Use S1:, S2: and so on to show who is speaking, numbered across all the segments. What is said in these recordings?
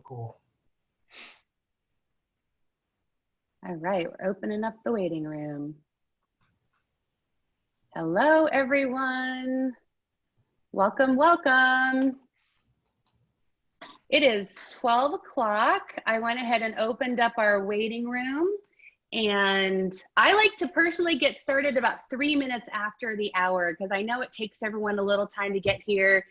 S1: Cool.
S2: All right, we're opening up the waiting room. Hello, everyone. Welcome, welcome. It is 12 o'clock. I went ahead and opened up our waiting room, and I like to personally get started about 3 minutes after the hour because I know it takes everyone a little time to get here.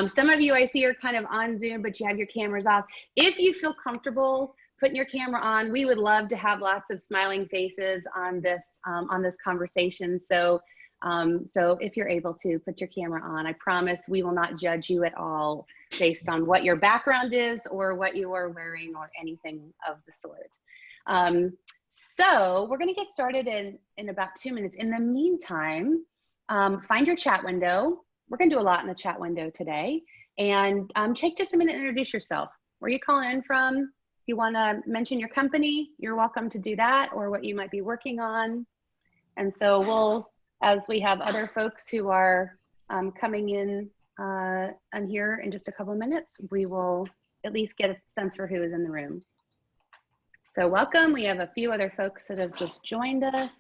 S2: Some of you I see are kind of on Zoom, but you have your cameras off. If you feel comfortable putting your camera on, we would love to have lots of smiling faces on this conversation. So if you're able to put your camera on, I promise we will not judge you at all based on what your background is or what you are wearing or anything of the sort. So we're going to get started in about 2 minutes. In the meantime, find your chat window. We're going to do a lot in the chat window today. And take just a minute and introduce yourself. Where are you calling in from? If you want to mention your company, you're welcome to do that, or what you might be working on. And so we'll, as we have other folks who are coming in on here in just a couple of minutes, we will at least get a sense for who is in the room. So welcome. We have a few other folks that have just joined us.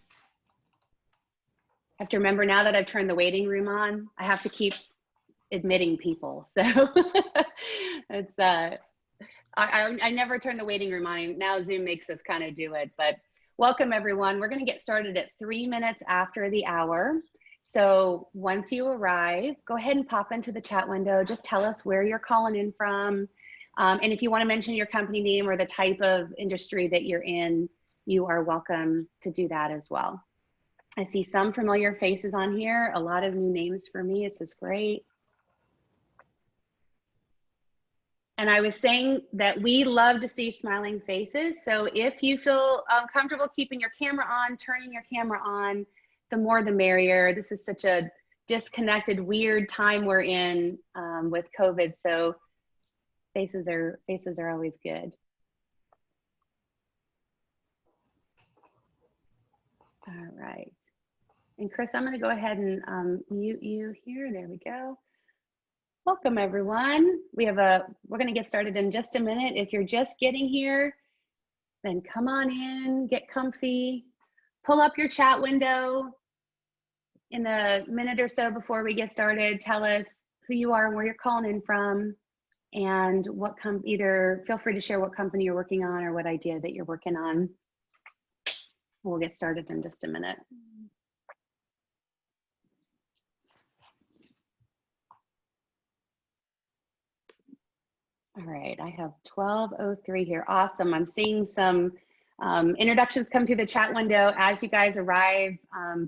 S2: I have to remember now that I've turned the waiting room on, I have to keep admitting people. So it's I never turn the waiting room on. Now Zoom makes us kind of do it, but welcome everyone. We're going to get started at 3 minutes after the hour. So once you arrive, go ahead and pop into the chat window. Just tell us where you're calling in from. And if you want to mention your company name or the type of industry that you're in, you are welcome to do that as well. I see some familiar faces on here, a lot of new names for me. This is great. And I was saying that we love to see smiling faces. So if you feel comfortable keeping your camera on, turning your camera on, the more the merrier. This is such a disconnected, weird time we're in with COVID. So faces are always good. All right. And Chris, I'm going to go ahead and mute you here. There we go. Welcome everyone. We're going to get started in just a minute. If you're just getting here, then come on in, get comfy, pull up your chat window. In a minute or so before we get started, tell us who you are and where you're calling in from, and what either feel free to share what company you're working on or what idea that you're working on. We'll get started in just a minute. All right, I have 12:03 here. Awesome. I'm seeing some introductions come through the chat window. As you guys arrive,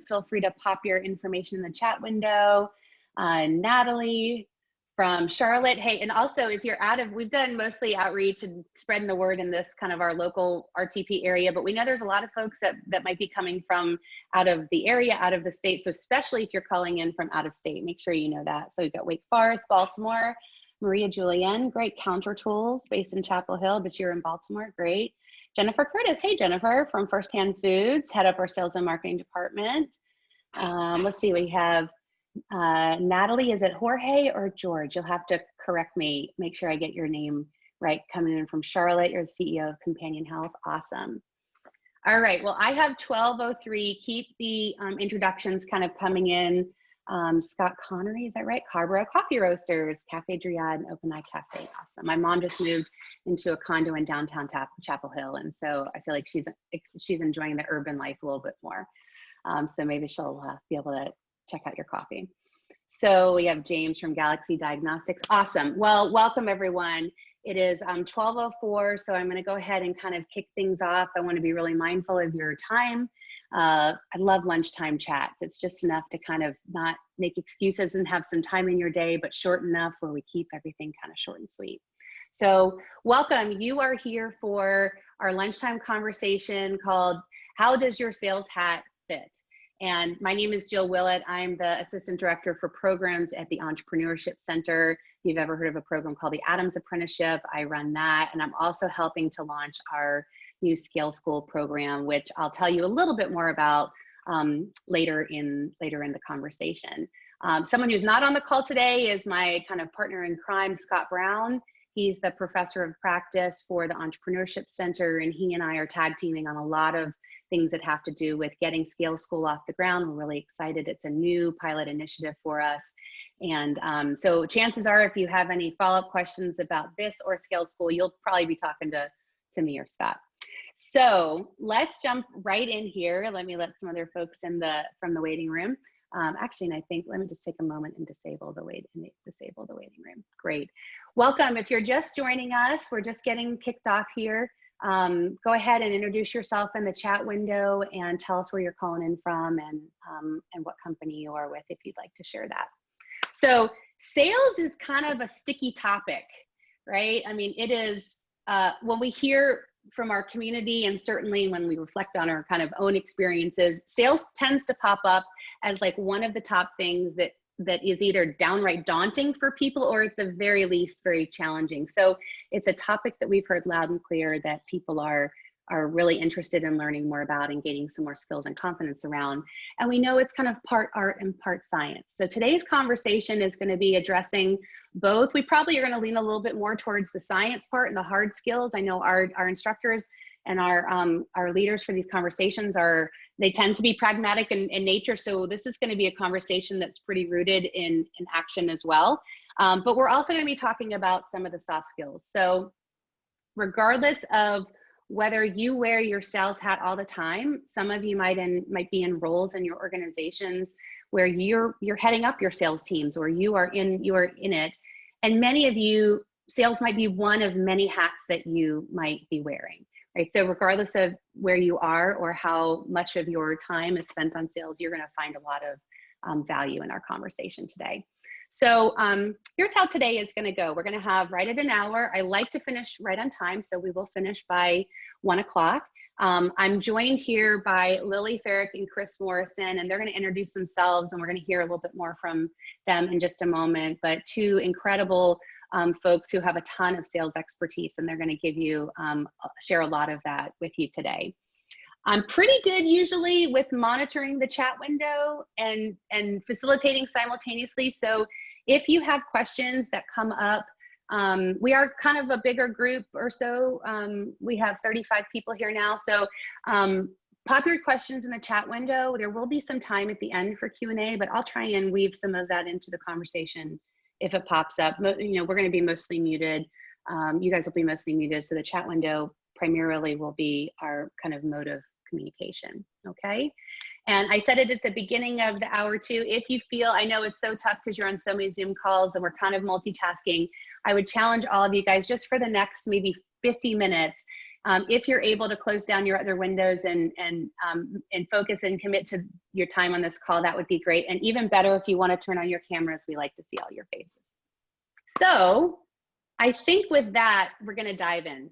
S2: feel free to pop your information in the chat window. Natalie from Charlotte. Hey, and also if you're we've done mostly outreach and spreading the word in this kind of our local RTP area, but we know there's a lot of folks that might be coming from out of the area, out of the state. So especially if you're calling in from out of state, make sure you know that. So we've got Wake Forest, Baltimore, Maria Julienne, great Counter Tools based in Chapel Hill, but you're in Baltimore, great. Jennifer Curtis, hey Jennifer, from First Hand Foods, head up our sales and marketing department. Let's see, we have Natalie, is it Jorge or George? You'll have to correct me, make sure I get your name right, coming in from Charlotte. You're the CEO of Companion Health, awesome. All right, well, I have 12:03, keep the introductions kind of coming in. Scott Connery, is that right? Carborough Coffee Roasters, Cafe Dryad, and Open Eye Cafe. Awesome. My mom just moved into a condo in downtown Chapel Hill, and so I feel like she's enjoying the urban life a little bit more. So maybe she'll be able to check out your coffee. So we have James from Galaxy Diagnostics. Awesome. Well, welcome everyone. It is 12:04, so I'm going to go ahead and kind of kick things off. I want to be really mindful of your time. I love lunchtime chats. It's just enough to kind of not make excuses and have some time in your day, but short enough where we keep everything kind of short and sweet. So welcome. You are here for our lunchtime conversation called How Does Your Sales Hat Fit? And my name is Jill Willett. I'm the Assistant Director for Programs at the Entrepreneurship Center. If you've ever heard of a program called the Adams Apprenticeship, I run that. And I'm also helping to launch our new Scale School program, which I'll tell you a little bit more about later in the conversation. Someone who's not on the call today is my kind of partner in crime, Scott Brown. He's the professor of practice for the Entrepreneurship Center, and he and I are tag teaming on a lot of things that have to do with getting Scale School off the ground. We're really excited. It's a new pilot initiative for us. And so chances are, if you have any follow-up questions about this or Scale School, you'll probably be talking to me or Scott. So let's jump right in here. Let me let some other folks in from the waiting room. Actually, and I think, let me just take a moment and disable the waiting room. Great. Welcome. If you're just joining us, we're just getting kicked off here. Go ahead and introduce yourself in the chat window and tell us where you're calling in from and what company you are with, if you'd like to share that. So sales is kind of a sticky topic, right? I mean, it is, when we hear from our community, and certainly when we reflect on our kind of own experiences, sales tends to pop up as like one of the top things that is either downright daunting for people, or at the very least very challenging. So it's a topic that we've heard loud and clear that people are really interested in learning more about and gaining some more skills and confidence around. And we know it's kind of part art and part science. So today's conversation is going to be addressing both. We probably are going to lean a little bit more towards the science part and the hard skills. I know our instructors and our leaders for these conversations they tend to be pragmatic in nature. So this is going to be a conversation that's pretty rooted in action as well. But we're also going to be talking about some of the soft skills. So regardless of whether you wear your sales hat all the time, some of you might be in roles in your organizations where you're heading up your sales teams, or you are in it. And many of you, sales might be one of many hats that you might be wearing, right? So regardless of where you are or how much of your time is spent on sales, you're going to find a lot of value in our conversation today. So here's how today is going to go. We're going to have right at an hour. I like to finish right on time, so we will finish by 1 o'clock. I'm joined here by Lilly, Ferrick, and Chris Morrison, and they're going to introduce themselves, and we're going to hear a little bit more from them in just a moment. But two incredible folks who have a ton of sales expertise, and they're going to give you, share a lot of that with you today. I'm pretty good usually with monitoring the chat window and facilitating simultaneously. So if you have questions that come up, we are kind of a bigger group or so. We have 35 people here now. So pop your questions in the chat window. There will be some time at the end for Q&A, but I'll try and weave some of that into the conversation if it pops up. You know, we're going to be mostly muted. You guys will be mostly muted. So the chat window primarily will be our kind of mode of communication, okay? And I said it at the beginning of the hour too, if you feel, I know it's so tough because you're on so many Zoom calls and we're kind of multitasking, I would challenge all of you guys just for the next maybe 50 minutes, if you're able to close down your other windows and focus and commit to your time on this call, that would be great. And even better, if you want to turn on your cameras, we like to see all your faces. So I think with that, we're going to dive in.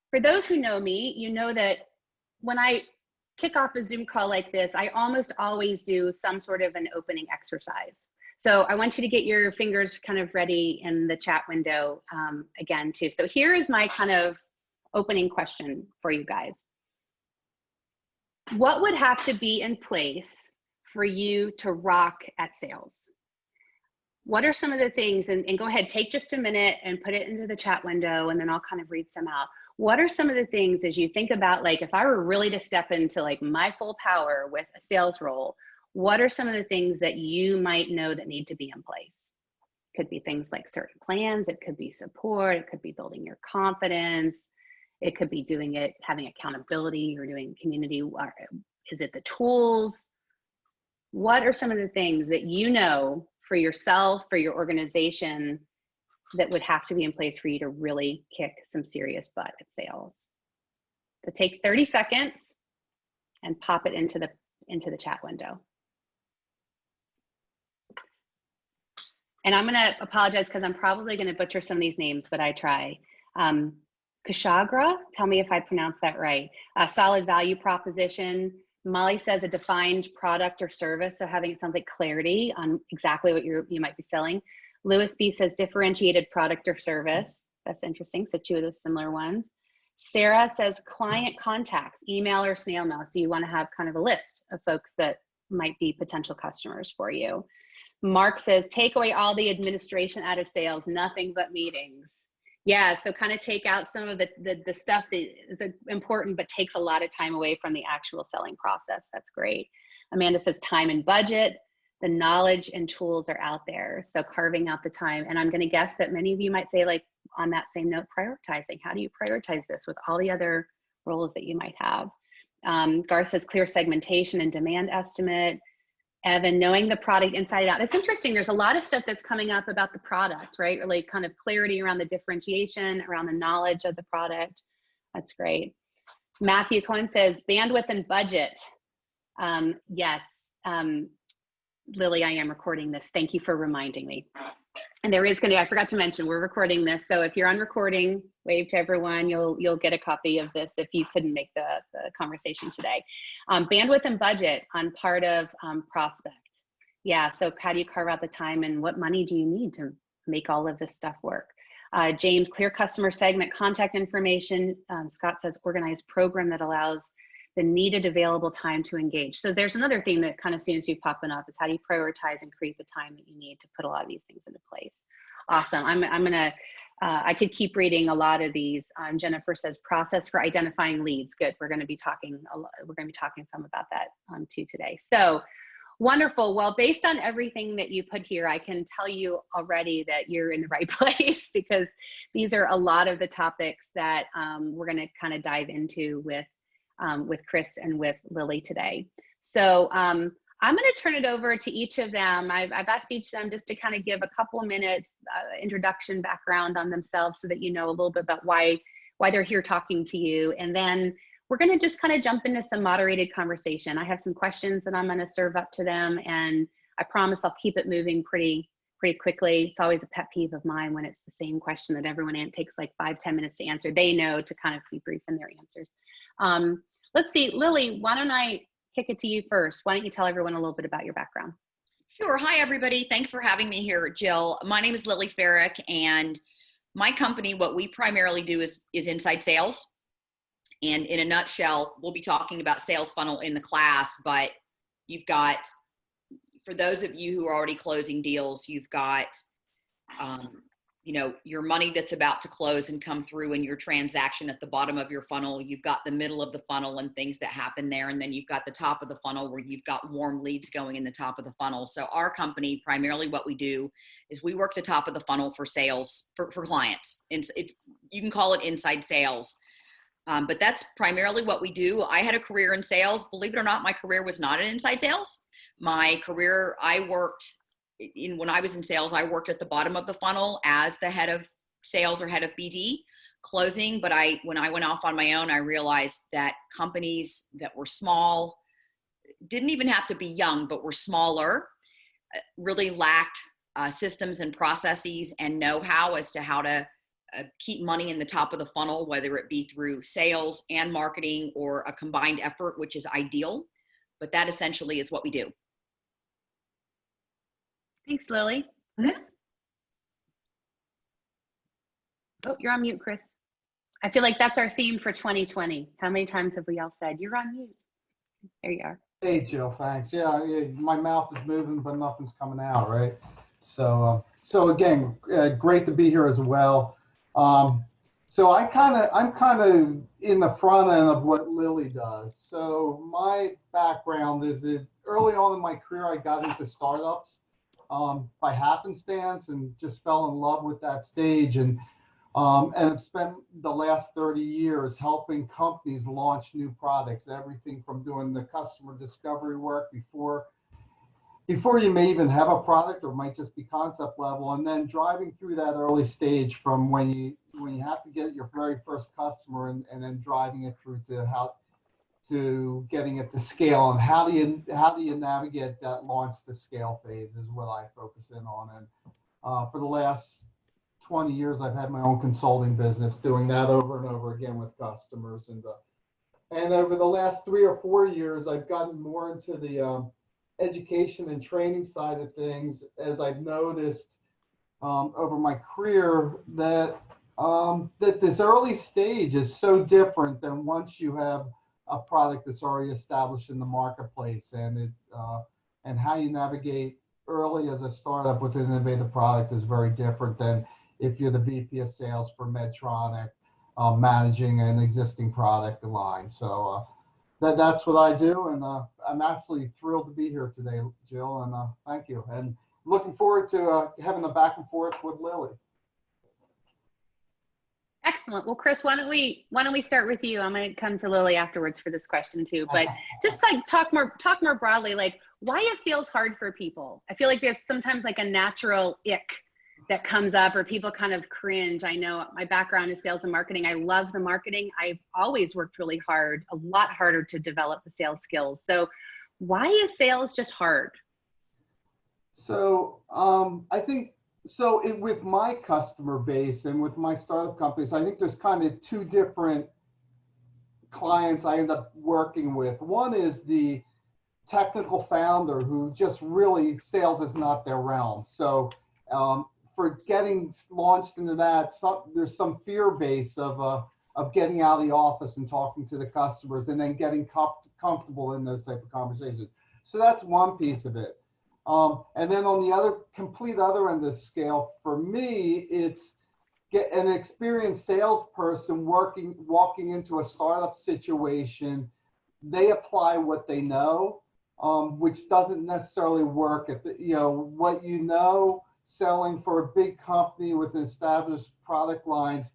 S2: For those who know me, you know that when I kick off a Zoom call like this, I almost always do some sort of an opening exercise. So I want you to get your fingers kind of ready in the chat window again too. So here is my kind of opening question for you guys. What would have to be in place for you to rock at sales? What are some of the things, and go ahead, take just a minute and put it into the chat window, and then I'll kind of read some out. What are some of the things as you think about, like, if I were really to step into like my full power with a sales role, what are some of the things that you might know that need to be in place? Could be things like certain plans, it could be support, it could be building your confidence, it could be doing it, having accountability, or doing community, or is it the tools? What are some of the things that you know for yourself, for your organization, that would have to be in place for you to really kick some serious butt at sales? So take 30 seconds and pop it into the chat window. And I'm gonna apologize because I'm probably gonna butcher some of these names, but I try. Kushagra, tell me if I pronounced that right. A solid value proposition. Molly says a defined product or service, so having, it sounds like, clarity on exactly what you might be selling. Lewis B says differentiated product or service. That's interesting, so two of the similar ones. Sarah says client contacts, email or snail mail. So you want to have kind of a list of folks that might be potential customers for you. Mark says, take away all the administration out of sales, nothing but meetings. Yeah, so kind of take out some of the stuff that is important but takes a lot of time away from the actual selling process. That's great. Amanda says time and budget. The knowledge and tools are out there, so carving out the time. And I'm going to guess that many of you might say, like, on that same note, prioritizing. How do you prioritize this with all the other roles that you might have? Garth says clear segmentation and demand estimate. Evan, knowing the product inside out. It's interesting. There's a lot of stuff that's coming up about the product, right? Or like kind of clarity around the differentiation, around the knowledge of the product. That's great. Matthew Cohen says bandwidth and budget. Yes, Lily, I am recording this. Thank you for reminding me. And there is going to, I forgot to mention, we're recording this. So if you're on recording, wave to everyone. You'll get a copy of this if you couldn't make the conversation today. Bandwidth and budget on part of prospect. Yeah, so how do you carve out the time and what money do you need to make all of this stuff work? James, clear customer segment, contact information. Scott says organized program that allows the needed available time to engage. So there's another thing that kind of seems to be popping up is how do you prioritize and create the time that you need to put a lot of these things into place. Awesome. I'm gonna, I could keep reading a lot of these. Jennifer says process for identifying leads. Good. We're going to be talking a lot, we're going to be talking some about that too today. So wonderful. Well, based on everything that you put here, I can tell you already that you're in the right place because these are a lot of the topics that we're going to kind of dive into with Chris and with Lily today. So I'm going to turn it over to each of them. I've asked each of them just to kind of give a couple of minutes introduction background on themselves so that you know a little bit about why they're here talking to you. And then we're going to just kind of jump into some moderated conversation. I have some questions that I'm going to serve up to them, and I promise I'll keep it moving pretty quickly. It's always a pet peeve of mine when it's the same question that everyone takes like 5-10 minutes to answer. They know to kind of be brief in their answers. Let's see, Lily, why don't I kick it to you first? Why don't you tell everyone a little bit about your background?
S1: Sure. Hi, everybody. Thanks for having me here, Jill. My name is Lilly Ferrick, and my company, what we primarily do is inside sales. And in a nutshell, we'll be talking about sales funnel in the class, but you've got, for those of you who are already closing deals, you've got, you know, your money that's about to close and come through in your transaction at the bottom of your funnel. You've got the middle of the funnel and things that happen there. And then you've got the top of the funnel where you've got warm leads going in the top of the funnel. So our company, primarily what we do is we work the top of the funnel for sales, for clients. And you can call it inside sales. But that's primarily what we do. I had a career in sales. Believe it or not, my career was not in inside sales. My career, when I was in sales, I worked at the bottom of the funnel as the head of sales or head of BD closing. But when I went off on my own, I realized that companies that were small, didn't even have to be young, but were smaller, really lacked systems and processes and know-how as to how to keep money in the top of the funnel, whether it be through sales and marketing or a combined effort, which is ideal. But that essentially is what we do.
S2: Thanks, Lily. Chris? Oh, you're on mute, Chris. I feel like that's our theme for 2020. How many times have we all said, you're on mute? There you are.
S3: Hey, Jill, thanks. Yeah, my mouth is moving, but nothing's coming out, right? So again, great to be here as well. So I'm kind of in the front end of what Lily does. So my background is that early on in my career, I got into startups by happenstance and just fell in love with that stage. And I've spent the last 30 years helping companies launch new products, everything from doing the customer discovery work before you may even have a product or might just be concept level, and then driving through that early stage from when you have to get your very first customer and then driving it through to getting it to scale, and how do you navigate that launch to scale phase is what I focus in on. And for the last 20 years, I've had my own consulting business doing that over and over again with customers. And over the last 3 or 4 years, I've gotten more into the education and training side of things, as I've noticed over my career that this early stage is so different than once you have a product that's already established in the marketplace, and how you navigate early as a startup with an innovative product is very different than if you're the VP of sales for Medtronic, managing an existing product line. So that's what I do, and I'm absolutely thrilled to be here today, Jill, and thank you. And looking forward to having a back and forth with Lilly.
S2: Excellent. Well, Chris, why don't we start with you? I'm going to come to Lilly afterwards for this question too, but just like talk more broadly, like why is sales hard for people? I feel like there's sometimes like a natural ick that comes up or people kind of cringe. I know my background is sales and marketing. I love the marketing. I've always worked really hard, a lot harder to develop the sales skills. So why is sales just hard?
S3: So I think, with my customer base and with my startup companies, I think there's kind of two different clients I end up working with. One is the technical founder who just really sales is not their realm. So for getting launched into that, there's some fear base of getting out of the office and talking to the customers and then getting comfortable in those type of conversations. So that's one piece of it. And then on the complete other end of the scale, for me, it's get an experienced salesperson walking into a startup situation. They apply what they know, which doesn't necessarily work at what selling for a big company with established product lines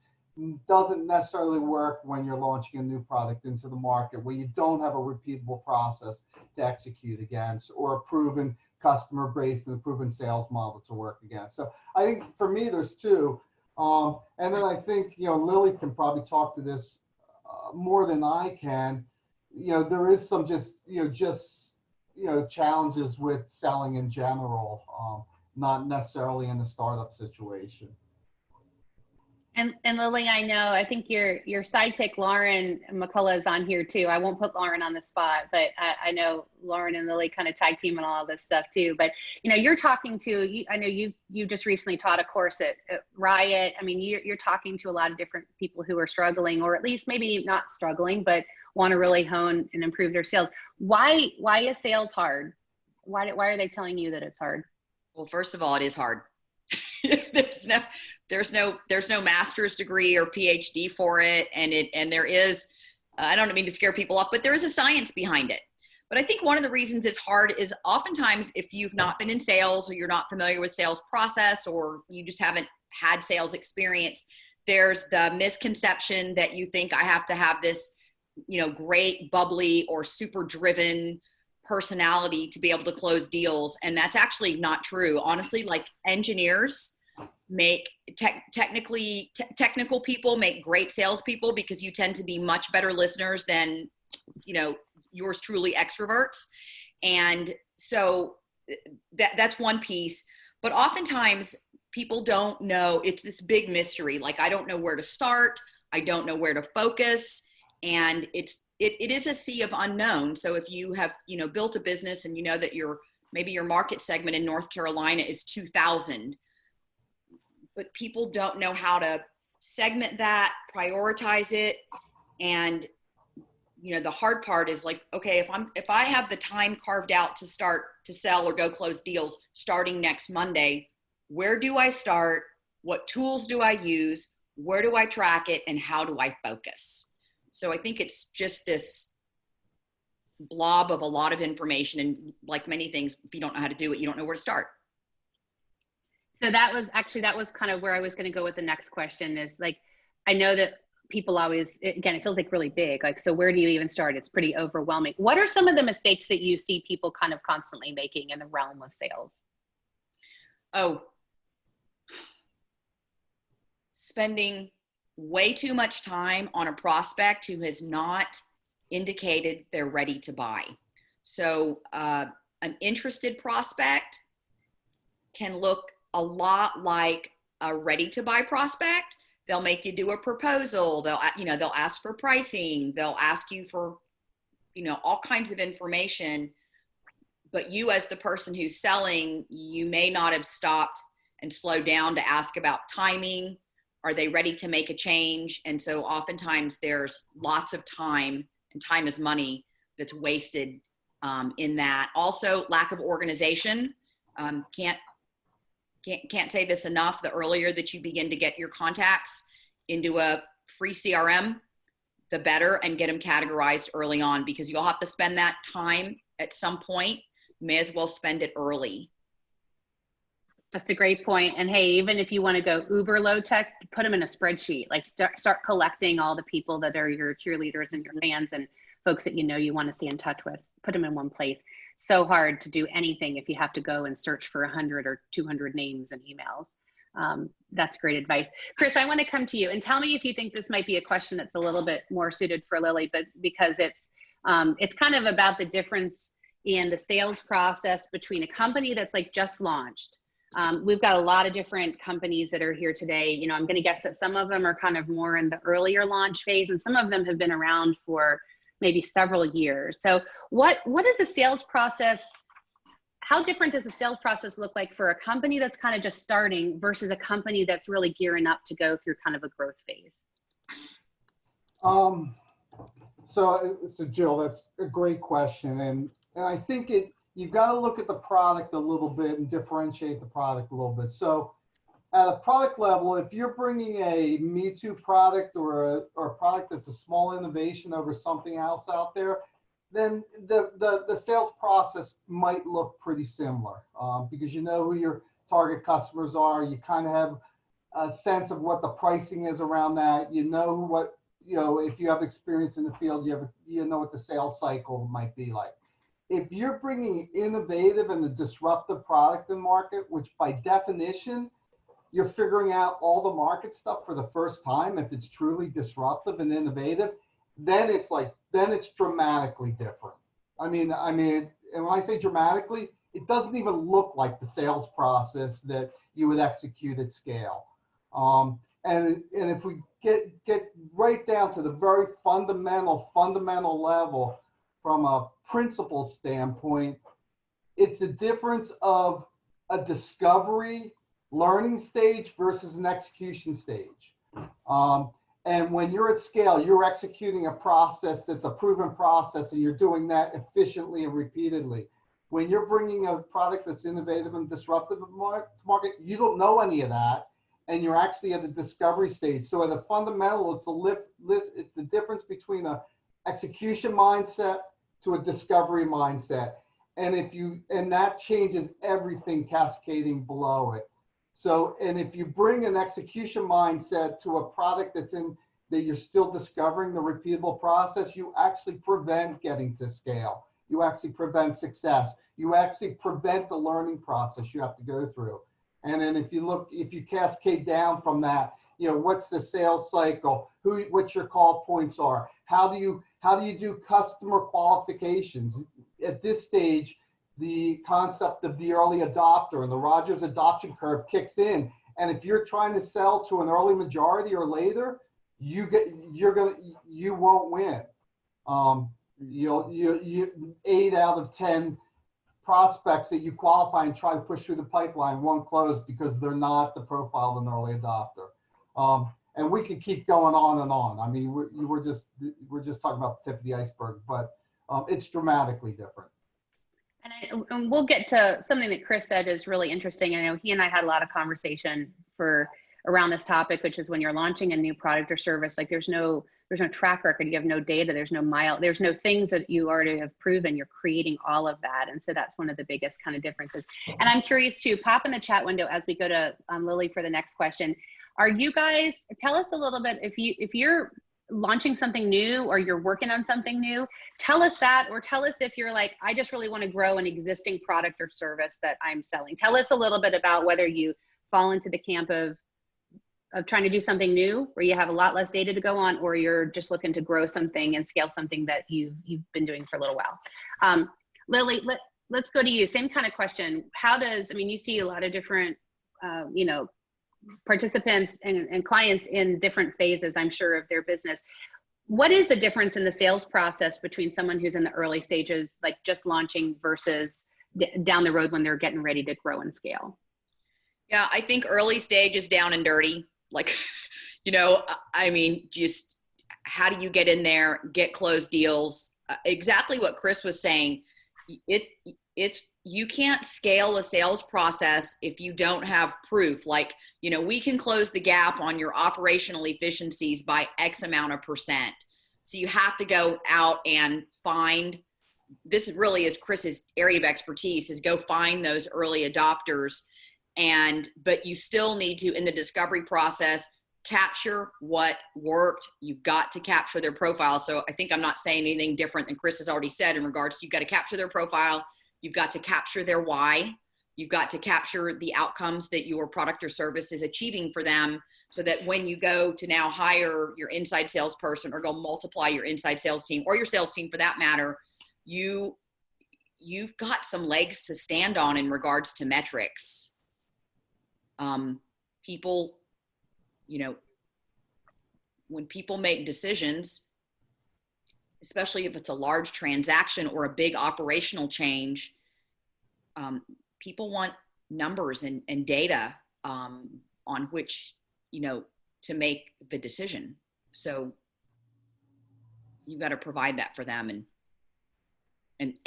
S3: doesn't necessarily work when you're launching a new product into the market where you don't have a repeatable process to execute against or a proven customer base and a proven sales model to work against. So I think for me, there's two. And then I think, Lilly can probably talk to this more than I can. There is some challenges with selling in general, not necessarily in the startup situation.
S2: And Lilly, I think your sidekick, Lauren McCullough, is on here too. I won't put Lauren on the spot, but I know Lauren and Lilly kind of tag team on all this stuff too. But, you're talking to, I know you just recently taught a course at Riot. I mean, you're talking to a lot of different people who are struggling, or at least maybe not struggling, but want to really hone and improve their sales. Why is sales hard? Why are they telling you that it's hard?
S1: Well, first of all, it is hard. There's no master's degree or PhD for it. And there is, I don't mean to scare people off, but there is a science behind it. But I think one of the reasons it's hard is oftentimes if you've not been in sales or you're not familiar with sales process or you just haven't had sales experience, there's the misconception that you think I have to have this, great, bubbly or super driven personality to be able to close deals. And that's actually not true. Honestly, like engineers make technical people make great salespeople because you tend to be much better listeners than, yours truly extroverts. And so that's one piece. But oftentimes people don't know, it's this big mystery. Like, I don't know where to start. I don't know where to focus. And it is a sea of unknown. So if you have, built a business and you know that maybe your market segment in North Carolina is 2,000, but people don't know how to segment that, prioritize it. And, the hard part is like, okay, if I have the time carved out to start to sell or go close deals starting next Monday, where do I start? What tools do I use? Where do I track it? And how do I focus? So I think it's just this blob of a lot of information. And like many things, if you don't know how to do it, you don't know where to start.
S2: So that was kind of where I was going to go with the next question is like, I know that people always, again, it feels like really big. Like, so where do you even start? It's pretty overwhelming. What are some of the mistakes that you see people kind of constantly making in the realm of sales?
S1: Oh, spending way too much time on a prospect who has not indicated they're ready to buy. So an interested prospect can look a lot like a ready to buy prospect. They'll make you do a proposal. They'll ask for pricing. They'll ask you for, all kinds of information. But you as the person who's selling, you may not have stopped and slowed down to ask about timing. Are they ready to make a change? And so oftentimes there's lots of time, and time is money, that's wasted in that. Also, lack of organization. Can't say this enough. The earlier that you begin to get your contacts into a free CRM, the better, and get them categorized early on, because you'll have to spend that time at some point. May as well spend it early.
S2: That's a great point. And hey, even if you want to go uber low tech, put them in a spreadsheet, like start collecting all the people that are your cheerleaders and your fans and folks that you want to stay in touch with, put them in one place. So hard to do anything if you have to go and search for 100 or 200 names and emails. That's great advice. Chris, I want to come to you and tell me if you think this might be a question that's a little bit more suited for Lilly, but because it's kind of about the difference in the sales process between a company that's like just launched. We've got a lot of different companies that are here today. I'm going to guess that some of them are kind of more in the earlier launch phase, and some of them have been around for maybe several years. So what is the sales process? How different does the sales process look like for a company that's kind of just starting versus a company that's really gearing up to go through kind of a growth phase?
S3: So Jill, that's a great question. And I think you've got to look at the product a little bit and differentiate the product a little bit. So at a product level, if you're bringing a Me Too product or a product that's a small innovation over something else out there, then the sales process might look pretty similar, because you know who your target customers are. You kind of have a sense of what the pricing is around that. You know what, if you have experience in the field, you know what the sales cycle might be like. If you're bringing innovative and a disruptive product in market, which by definition, you're figuring out all the market stuff for the first time, if it's truly disruptive and innovative, then it's dramatically different. I mean, and when I say dramatically, it doesn't even look like the sales process that you would execute at scale. And if we get right down to the very fundamental level, from a principle standpoint, it's a difference of a discovery learning stage versus an execution stage. And when you're at scale, you're executing a process that's a proven process, and you're doing that efficiently and repeatedly. When you're bringing a product that's innovative and disruptive to market, you don't know any of that, and you're actually at the discovery stage. So at a fundamental, it's the difference between a execution mindset to a discovery mindset. And that changes everything cascading below it. So, and if you bring an execution mindset to a product that you're still discovering the repeatable process, you actually prevent getting to scale. You actually prevent success. You actually prevent the learning process you have to go through. And then if you cascade down from that, what's the sales cycle? What your call points are? How do you do customer qualifications? At this stage, the concept of the early adopter and the Rogers adoption curve kicks in. And if you're trying to sell to an early majority or later, you won't win. 8 out of 10 prospects that you qualify and try to push through the pipeline won't close because they're not the profile of an early adopter. And we could keep going on and on. I mean, we're just talking about the tip of the iceberg, but it's dramatically different.
S2: And we'll get to something that Chris said is really interesting. I know he and I had a lot of conversation around this topic, which is when you're launching a new product or service, like there's no track record, you have no data, there's no things that you already have proven, you're creating all of that. And so that's one of the biggest kind of differences. And I'm curious to pop in the chat window as we go to Lilly for the next question. Are you guys, tell us a little bit, if you're launching something new or you're working on something new, tell us that, or tell us if you're like, I just really want to grow an existing product or service that I'm selling. Tell us a little bit about whether you fall into the camp of trying to do something new where you have a lot less data to go on, or you're just looking to grow something and scale something that you've been doing for a little while. Lilly, let's go to you. Same kind of question. You see a lot of different, participants and clients in different phases, I'm sure, of their business. What is the difference in the sales process between someone who's in the early stages, like just launching, versus down the road when they're getting ready to grow and scale?
S1: Yeah, I think early stage is down and dirty. Like, just how do you get in there, get closed deals? Exactly what Chris was saying. you can't scale a sales process if you don't have proof. Like, we can close the gap on your operational efficiencies by X amount of percent. So you have to go out and find, this really is Chris's area of expertise, is go find those early adopters. But you still need to, in the discovery process, capture what worked. You've got to capture their profile. So I think I'm not saying anything different than Chris has already said in regards to, you've got to capture their profile. You've got to capture their why. You've got to capture the outcomes that your product or service is achieving for them, so that when you go to now hire your inside salesperson or go multiply your inside sales team, or your sales team for that matter, you've got some legs to stand on in regards to metrics. People, when people make decisions, especially if it's a large transaction or a big operational change, people want numbers and data on which, to make the decision. So you've got to provide that for them. And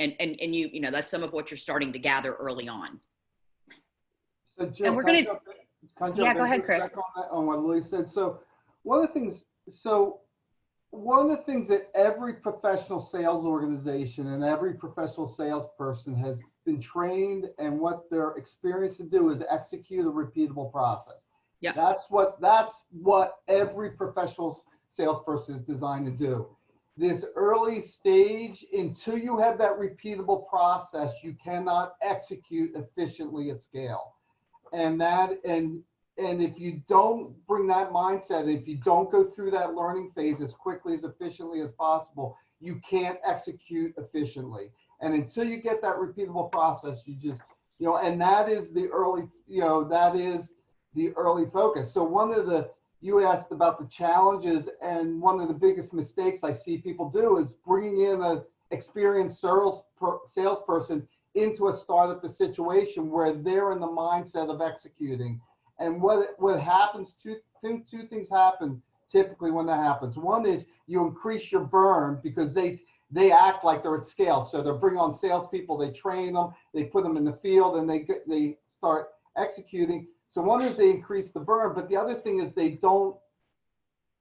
S1: that's some of what you're starting to gather early on.
S3: So Jill,
S2: And we're going to, yeah, go ahead, Chris.
S3: On what Lilly said. So one of the things that every professional sales organization and every professional salesperson has been trained, and what they're experienced to do, is execute a repeatable process.
S1: Yeah.
S3: That's what every professional salesperson is designed to do. This early stage, until you have that repeatable process, you cannot execute efficiently at scale. And if you don't bring that mindset, if you don't go through that learning phase as quickly, as efficiently as possible, you can't execute efficiently. And until you get that repeatable process, you just, and that is the early focus. So you asked about the challenges, and one of the biggest mistakes I see people do is bringing in an experienced salesperson into a startup situation where they're in the mindset of executing. And what happens, two things happen typically when that happens. One is you increase your burn, because they act like they're at scale. So they're bringing on salespeople, they train them, they put them in the field, and they start executing. So one is they increase the burn, but the other thing is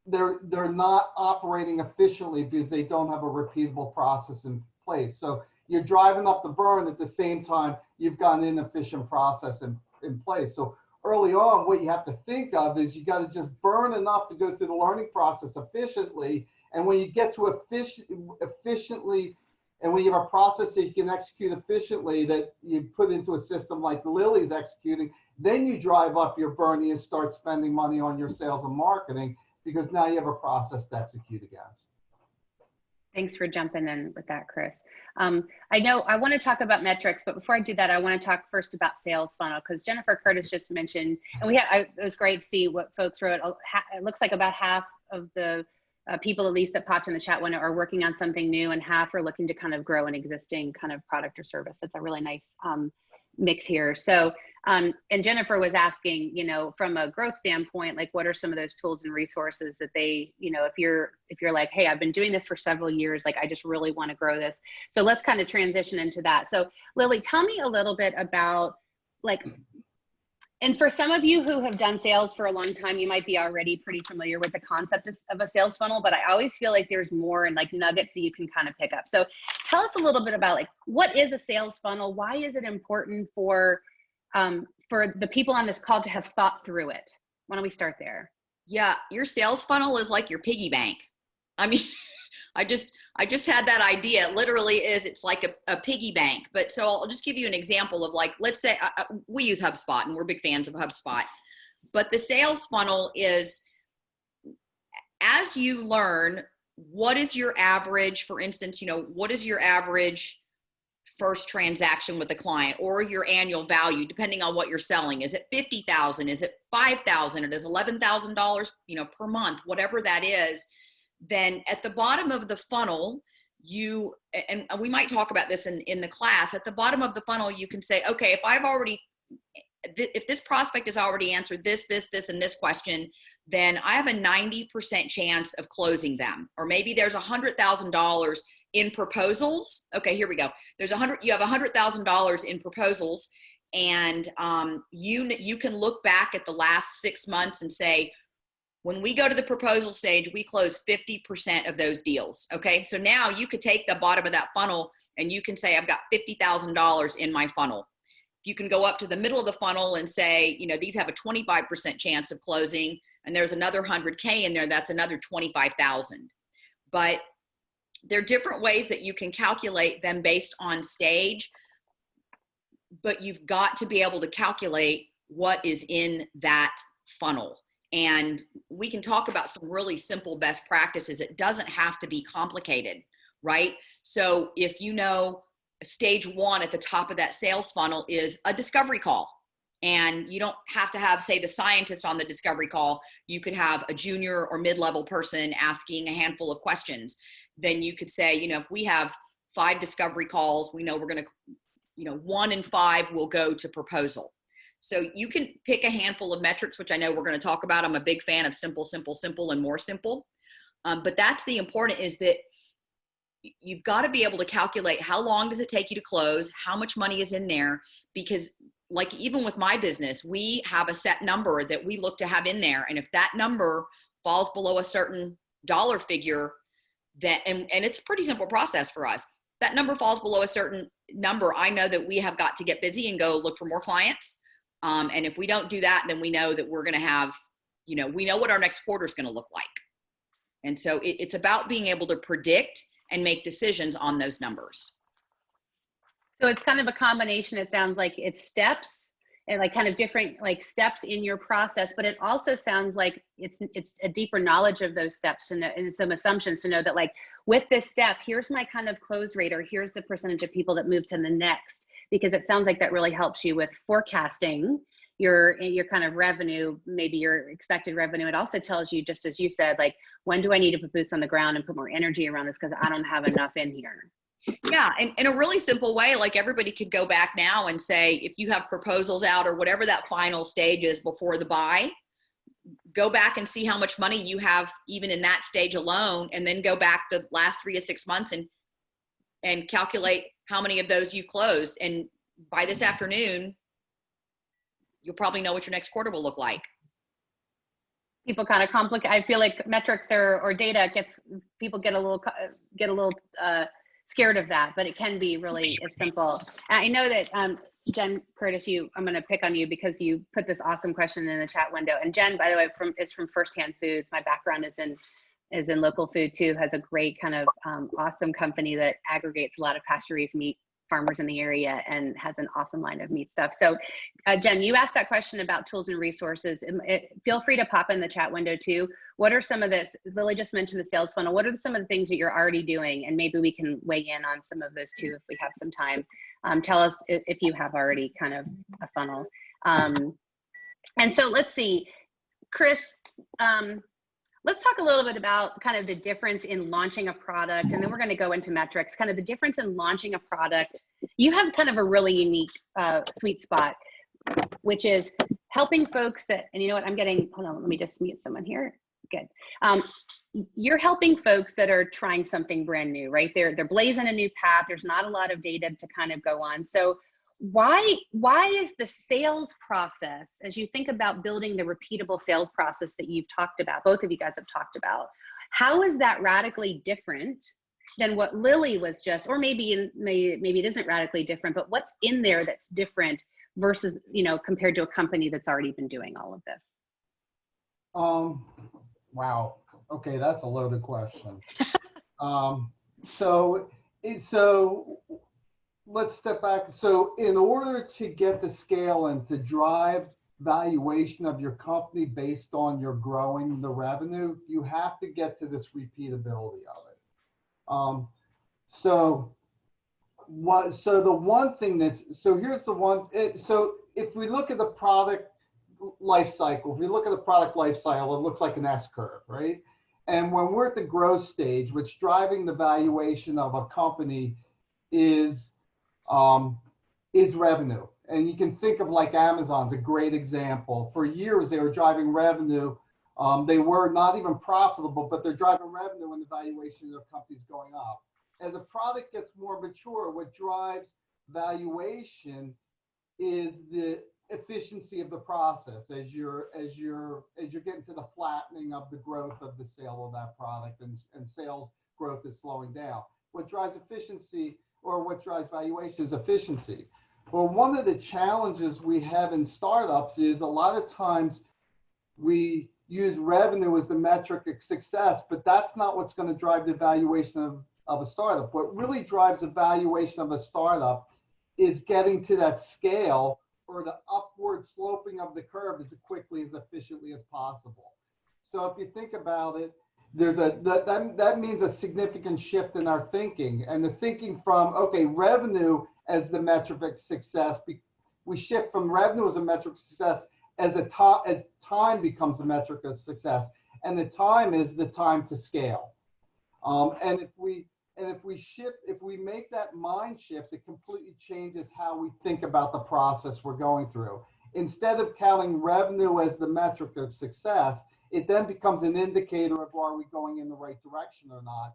S3: they're not operating efficiently because they don't have a repeatable process in place. So you're driving up the burn, at the same time you've got an inefficient process in place. So early on, what you have to think of is you got to just burn enough to go through the learning process efficiently. And when you get to efficiently, and when you have a process that you can execute efficiently, that you put into a system like Lilly's executing, then you drive up your burn and you start spending money on your sales and marketing, because now you have a process to execute against.
S2: Thanks for jumping in with that, Chris. I know I want to talk about metrics, but before I do that, I want to talk first about sales funnel, because Jennifer Curtis just mentioned, and it was great to see what folks wrote. It looks like about half of the people, at least that popped in the chat window, are working on something new, and half are looking to kind of grow an existing kind of product or service. It's a really nice mix here. So, and Jennifer was asking, from a growth standpoint, like, what are some of those tools and resources that they, if you're like, hey, I've been doing this for several years, like, I just really want to grow this. So let's kind of transition into that. So Lilly, tell me a little bit about, like, and for some of you who have done sales for a long time, you might be already pretty familiar with the concept of a sales funnel, but I always feel like there's more, and like nuggets that you can kind of pick up. So tell us a little bit about, like, what is a sales funnel? Why is it important for the people on this call to have thought through it? Why don't we start there?
S1: Yeah, your sales funnel is like your piggy bank. I mean, I just had that idea. It literally is. It's like a piggy bank. But so I'll just give you an example of, like, let's say we use HubSpot, and we're big fans of HubSpot. But the sales funnel is, as you learn, what is your average, for instance, what is your average first transaction with a client, or your annual value, depending on what you're selling? Is it $50,000? Is it $5,000? It is $11,000, per month, whatever that is. Then at the bottom of the funnel, and we might talk about this in the class, at the bottom of the funnel, you can say, okay, if this prospect has already answered this, and this question, then I have a 90% chance of closing them. Or maybe there's $100,000 in proposals, okay, here we go. There's you have $100,000 in proposals, and you can look back at the last 6 months and say, when we go to the proposal stage, we close 50% of those deals. Okay, so now you could take the bottom of that funnel and you can say, I've got $50,000 in my funnel. You can go up to the middle of the funnel and say, you know, these have a 25% chance of closing, and there's another 100K in there, that's another 25,000. But there are different ways that you can calculate them based on stage, but you've got to be able to calculate what is in that funnel. And we can talk about some really simple best practices. It doesn't have to be complicated, right? So if you know stage 1 at the top of that sales funnel is a discovery call, and you don't have to have, say, the scientist on the discovery call. You could have a junior or mid-level person asking a handful of questions. Then you could say, you know, if we have 5 discovery calls, we know we're going to, you know, 1 in 5 will go to proposal. So you can pick a handful of metrics, which I know we're going to talk about. I'm a big fan of simple, simple, simple, and more simple. But that's the important, is that you've got to be able to calculate how long does it take you to close, how much money is in there, because like even with my business, we have a set number that we look to have in there. And if that number falls below a certain dollar figure, that, and it's a pretty simple process for us. That number falls below a certain number, I know that we have got to get busy and go look for more clients. And if we don't do that, then we know that we're going to have, you know, we know what our next quarter is going to look like. And so it's about being able to predict and make decisions on those numbers.
S2: So it's kind of a combination. It sounds like it's steps and like kind of different like steps in your process, but it also sounds like it's a deeper knowledge of those steps and some assumptions to know that like with this step, here's my kind of close rate, or here's the percentage of people that move to the next, because it sounds like that really helps you with forecasting your kind of revenue, maybe your expected revenue. It also tells you, just as you said, like, when do I need to put boots on the ground and put more energy around this because I don't have enough in here.
S1: Yeah, and in a really simple way, like everybody could go back now and say, if you have proposals out or whatever that final stage is before the buy, go back and see how much money you have even in that stage alone, and then go back the last 3 to 6 months and calculate how many of those you've closed. And by this afternoon, you'll probably know what your next quarter will look like.
S2: People kind of complicate. I feel like metrics or data people get a little scared of that, but it can be really as simple. I know that Jen Curtis, I'm going to pick on you because you put this awesome question in the chat window. And Jen, by the way, is from Firsthand Foods. My background is in local food too. Has a great kind of awesome company that aggregates a lot of pasture-raised meat farmers in the area and has an awesome line of meat stuff. So Jen, you asked that question about tools and resources. Feel free to pop in the chat window too. What are some of this? Lily just mentioned the sales funnel. What are some of the things that you're already doing? And maybe we can weigh in on some of those too if we have some time. Tell us if you have already kind of a funnel. And so let's see, Chris, let's talk a little bit about kind of the difference in launching a product, and then we're going to go into metrics, kind of the difference in launching a product. You have kind of a really unique sweet spot, which is helping folks that, and you know what, hold on, let me just mute someone here. Good. You're helping folks that are trying something brand new, right? They're blazing a new path. There's not a lot of data to kind of go on. So why is the sales process, as you think about building the repeatable sales process that you've talked about, both of you guys have talked about, how is that radically different than what Lilly was just, or maybe it isn't radically different, but what's in there that's different versus, you know, compared to a company that's already been doing all of this?
S3: Wow. Okay, that's a loaded question. So let's step back. So in order to get the scale and to drive valuation of your company based on your growing the revenue, you have to get to this repeatability of it. So the one thing here's the one, so if we look at the product life cycle, if we look at the product life cycle, it looks like an S curve, right? And when we're at the growth stage, which driving the valuation of a company is revenue. And you can think of like Amazon's a great example. For years, they were driving revenue. They were not even profitable, but they're driving revenue and the valuation of their company's going up. as a product gets more mature, what drives valuation is the efficiency of the process as you're getting to the flattening of the growth of the sale of that product, and sales growth is slowing down. What drives efficiency, or what drives valuation, is efficiency. Well, one of the challenges we have in startups is a lot of times we use revenue as the metric of success, but that's not what's going to drive the valuation of a startup. What really drives the valuation of a startup is getting to that scale, or the upward sloping of the curve, as quickly, as efficiently as possible. So if you think about it, that means a significant shift in our thinking, and the thinking from, okay, revenue as the metric of success, we shift from revenue as a metric of success as time becomes a metric of success, and the time is the time to scale. And if we make that mind shift, it completely changes how we think about the process we're going through. Instead of counting revenue as the metric of success, it then becomes an indicator of, are we going in the right direction or not.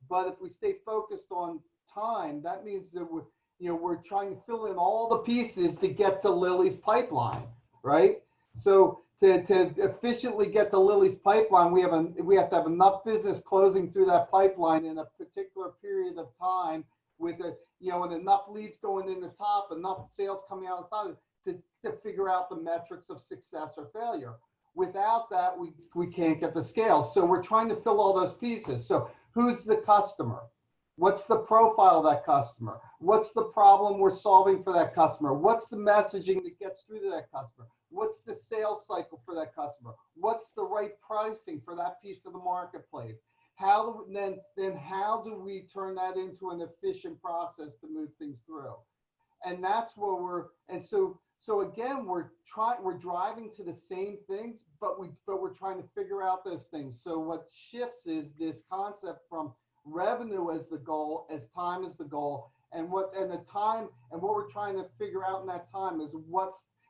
S3: But if we stay focused on time, that means that we're trying to fill in all the pieces to get to Lilly's pipeline, right? So to efficiently get to Lilly's pipeline, we have to have enough business closing through that pipeline in a particular period of time, with and enough leads going in the top, enough sales coming out of the side to figure out the metrics of success or failure. Without that, we can't get the scale. So we're trying to fill all those pieces. So who's the customer? What's the profile of that customer? What's the problem we're solving for that customer? What's the messaging that gets through to that customer? What's the sales cycle for that customer? What's the right pricing for that piece of the marketplace? How do we turn that into an efficient process to move things through? And that's where so again, we're driving to the same things, but we're trying to figure out those things. So what shifts is this concept from revenue as the goal, as time as the goal, and what we're trying to figure out in that time is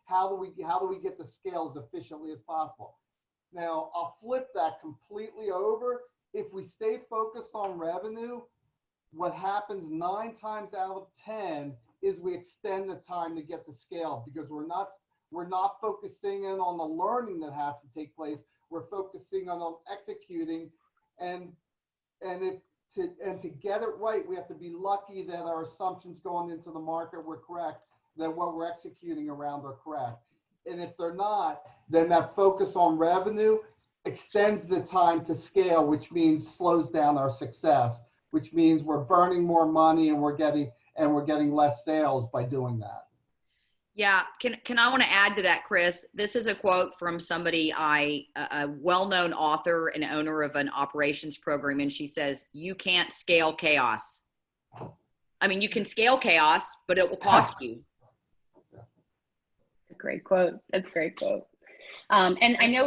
S3: how do we get the scale as efficiently as possible. Now I'll flip that completely over. If we stay focused on revenue, what happens 9 times out of 10 is we extend the time to get the scale, because we're not focusing in on the learning that has to take place. We're focusing on executing, and to get it right, we have to be lucky that our assumptions going into the market were correct, that what we're executing around are correct. And if they're not, then that focus on revenue extends the time to scale, which means slows down our success, which means we're burning more money and we're getting less sales by doing that.
S1: Yeah, can I want to add to that, Chris? This is a quote from somebody, a well-known author and owner of an operations program, and she says, "You can't scale chaos." I mean, you can scale chaos, but it will cost you.
S2: That's a great quote. That's a great quote. And I know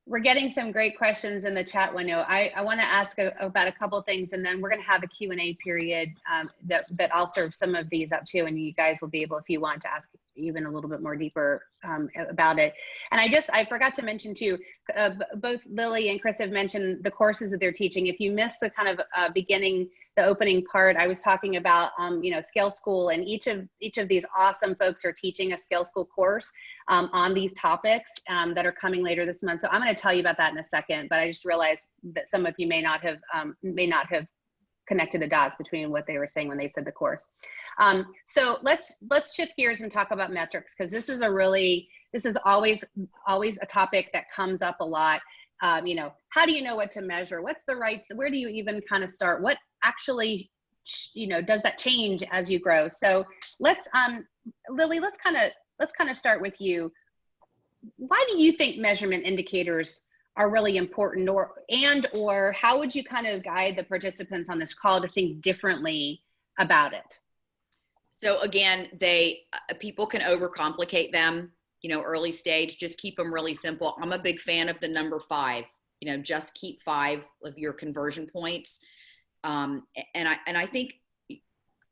S2: we're getting some great questions in the chat window. I want to ask about a couple of things, and then we're going to have a Q&A period that I'll serve some of these up to, and you guys will be able, if you want, to ask even a little bit more deeper about it. And I forgot to mention too, both Lilly and Chris have mentioned the courses that they're teaching. If you missed the kind of the opening part, I was talking about Scale School, and each of these awesome folks are teaching a Scale School course on these topics that are coming later this month. So I'm going to tell you about that in a second, but I just realized that some of you may not have connected the dots between what they were saying when they said the course. So let's shift gears and talk about metrics, because this is always a topic that comes up a lot. How do you know what to measure? What's the right, where do you even kind of start? What actually, does that change as you grow? So let's, Lilly, let's kind of start with you. Why do you think measurement indicators are really important, or how would you kind of guide the participants on this call to think differently about it?
S1: So again, people can overcomplicate them, early stage. Just keep them really simple. I'm a big fan of the number 5, just keep 5 of your conversion points. And I think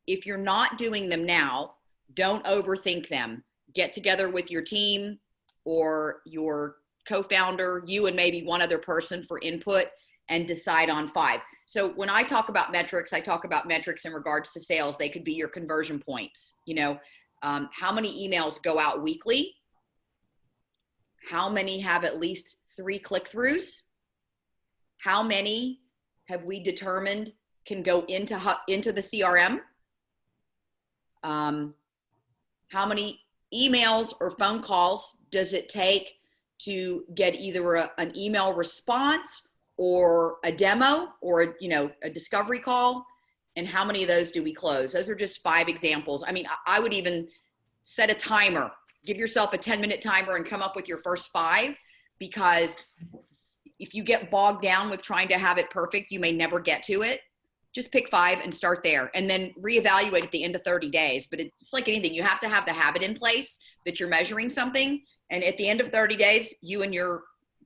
S1: if you're not doing them now, don't overthink them. Get together with your team or your co-founder, you and maybe one other person, for input, and decide on 5. So when I talk about metrics, I talk about metrics in regards to sales. They could be your conversion points. You know, how many emails go out weekly? How many have at least 3 click-throughs? How many have we determined can go into the CRM? How many emails or phone calls does it take to get either an email response or a demo or, you know, a discovery call? And how many of those do we close? Those are just 5 examples. I mean, I would even set a timer, give yourself a 10-minute timer and come up with your first 5, because if you get bogged down with trying to have it perfect, you may never get to it. Just pick 5 and start there, and then reevaluate at the end of 30 days. But it's like anything, you have to have the habit in place that you're measuring something. And at the end of 30 days, you and your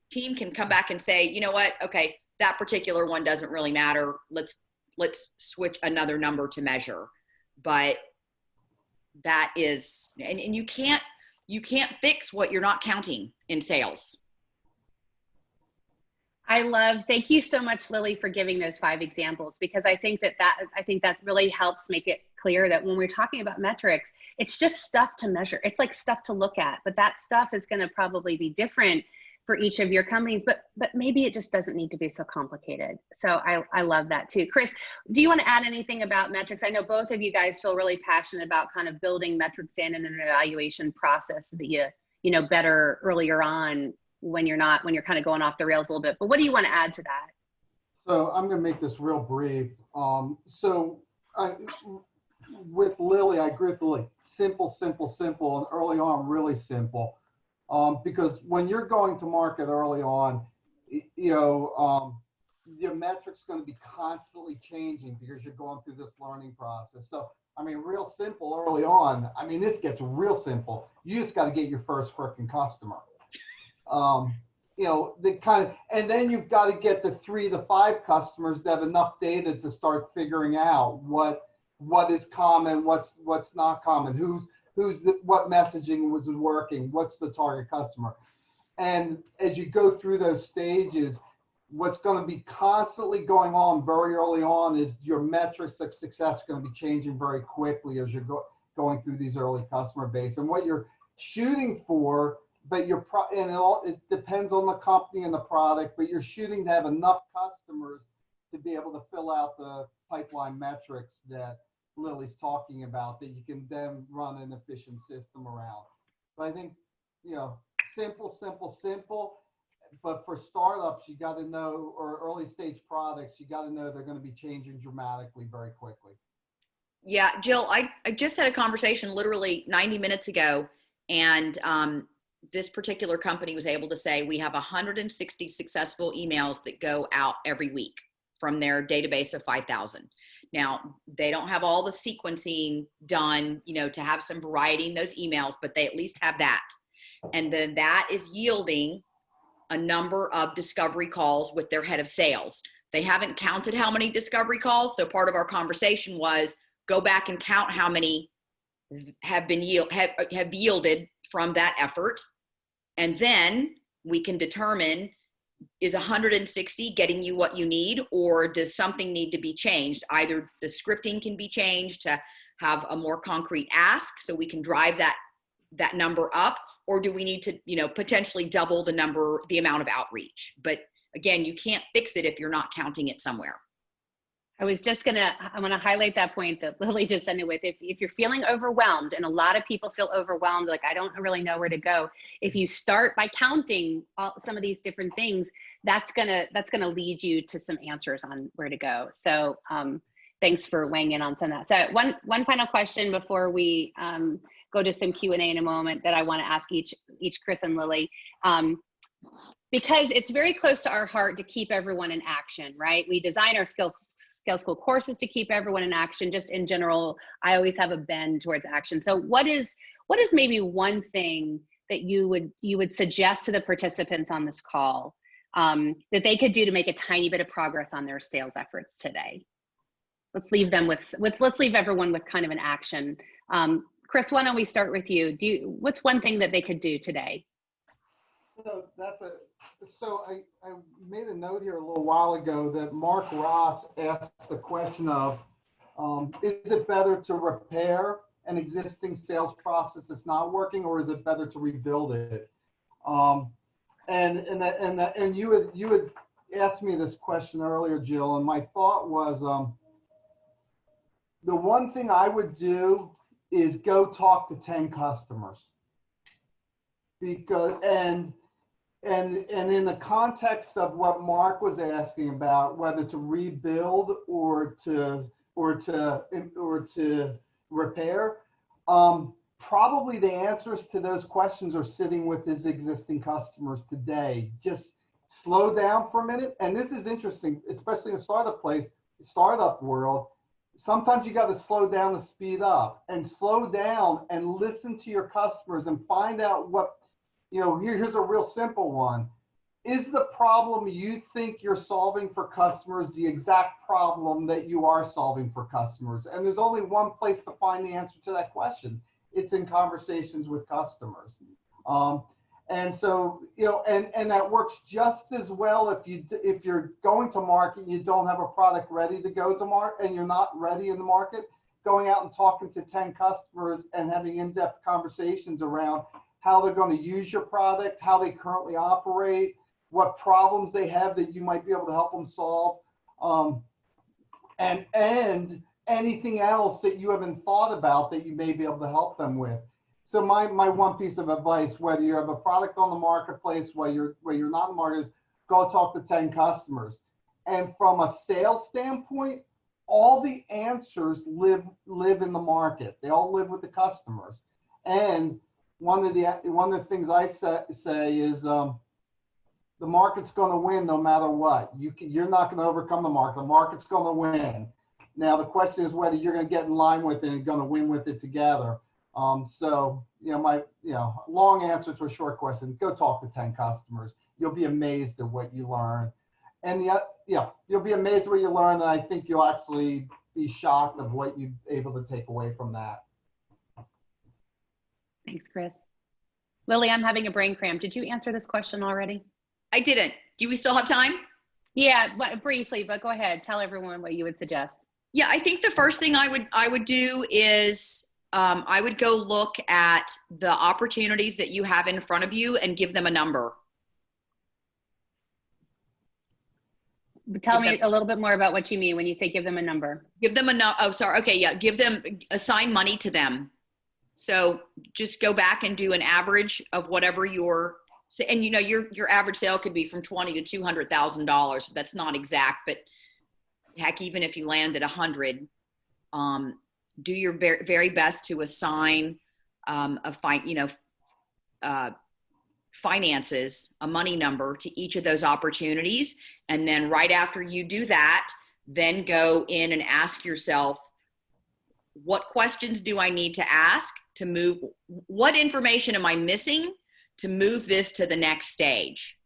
S1: team can come back and say, you know what, okay, that particular one doesn't really matter. Let's switch another number to measure. But that is, and you can't fix what you're not counting in sales.
S2: Thank you so much, Lily, for giving those 5 examples, because I think that really helps make it clear that when we're talking about metrics, it's just stuff to measure. It's like stuff to look at, but that stuff is going to probably be different for each of your companies, but maybe it just doesn't need to be so complicated. So I love that too. Chris, do you want to add anything about metrics? I know both of you guys feel really passionate about kind of building metrics in an evaluation process so that you know better earlier on when you're kind of going off the rails a little bit. But what do you want to add to that?
S3: So I'm going to make this real brief. With Lily, I agree with Lily. Simple, and early on, really simple. Because when you're going to market early on, your metrics going to be constantly changing because you're going through this learning process. So, I mean, real simple early on. I mean, this gets real simple. You just got to get your first freaking customer. And then you've got to get the 3 to 5 customers that have enough data to start figuring out what is common, what's not common, what messaging was working, what's the target customer. And as you go through those stages, what's going to be constantly going on very early on is your metrics of success are going to be changing very quickly as you're going through these early customer base. And what you're shooting for, it depends on the company and the product, but you're shooting to have enough customers to be able to fill out the pipeline metrics that Lily's talking about, that you can then run an efficient system around. But I think, simple. But for startups, you got to know, or early stage products, you got to know they're going to be changing dramatically very quickly.
S1: Yeah, Jill, I just had a conversation literally 90 minutes ago, and this particular company was able to say we have 160 successful emails that go out every week from their database of 5,000. Now, they don't have all the sequencing done, to have some variety in those emails, but they at least have that. And then that is yielding a number of discovery calls with their head of sales. They haven't counted how many discovery calls. So part of our conversation was go back and count how many have yielded from that effort. And then we can determine, is 160 getting you what you need, or does something need to be changed? Either the scripting can be changed to have a more concrete ask so we can drive that number up, or do we need to, potentially double the amount of outreach? But again, you can't fix it if you're not counting it somewhere.
S2: I want to highlight that point that Lily just ended with. If you're feeling overwhelmed, and a lot of people feel overwhelmed, like I don't really know where to go. If you start by counting some of these different things, that's gonna lead you to some answers on where to go. So thanks for weighing in on some of that. So one final question before we go to some Q&A in a moment that I want to ask each Chris and Lily. Because it's very close to our heart to keep everyone in action, right? We design our Scale School courses to keep everyone in action. Just in general, I always have a bend towards action. So what is maybe one thing that you would suggest to the participants on this call that they could do to make a tiny bit of progress on their sales efforts today? Let's leave everyone with kind of an action. Chris, why don't we start with you? What's one thing that they could do today?
S3: So So I made a note here a little while ago that Mark Ross asked the question of, is it better to repair an existing sales process that's not working, or is it better to rebuild it? And you had asked me this question earlier, Jill, and my thought was, the one thing I would do is go talk to 10 customers, because and in the context of what Mark was asking about, whether to rebuild or to repair, probably the answers to those questions are sitting with his existing customers today. Just slow down for a minute. And this is interesting, especially in the startup world. Sometimes you got to slow down to speed up, and slow down and listen to your customers and find out what, here's a real simple one. Is the problem you think you're solving for customers the exact problem that you are solving for customers? And there's only one place to find the answer to that question. It's in conversations with customers. And so, and that works just as well if you're going to market and you don't have a product ready to go to market and you're not ready in the market, going out and talking to 10 customers and having in-depth conversations around how they're going to use your product, how they currently operate, what problems they have that you might be able to help them solve, and anything else that you haven't thought about that you may be able to help them with. So my one piece of advice, whether you have a product on the marketplace, where you're not in the market, is go talk to 10 customers. And from a sales standpoint, all the answers live in the market. They all live with the customers. And one of the things I say is, the market's going to win no matter what. You're not going to overcome the market. The market's going to win. Now the question is whether you're going to get in line with it and going to win with it together. So my long answer to a short question: go talk to 10 customers. You'll be amazed at what you learn, and you'll be amazed at what you learn. And I think you'll actually be shocked of what you're able to take away from that.
S2: Thanks, Chris. Lily, I'm having a brain cramp. Did you answer this question already?
S1: I didn't. Do we still have time?
S2: Yeah, briefly, but go ahead. Tell everyone what you would suggest.
S1: Yeah, I think the first thing I would do is I would go look at the opportunities that you have in front of you and give them a number.
S2: Tell me a little bit more about what you mean when you say give them a number.
S1: Give them assign money to them. So just go back and do an average of whatever your average sale could be from $20,000 to $200,000. That's not exact, but heck, even if you land at 100, do your very best to assign finances, a money number to each of those opportunities. And then right after you do that, then go in and ask yourself, what questions do I need to ask to move? What information am I missing to move this to the next stage?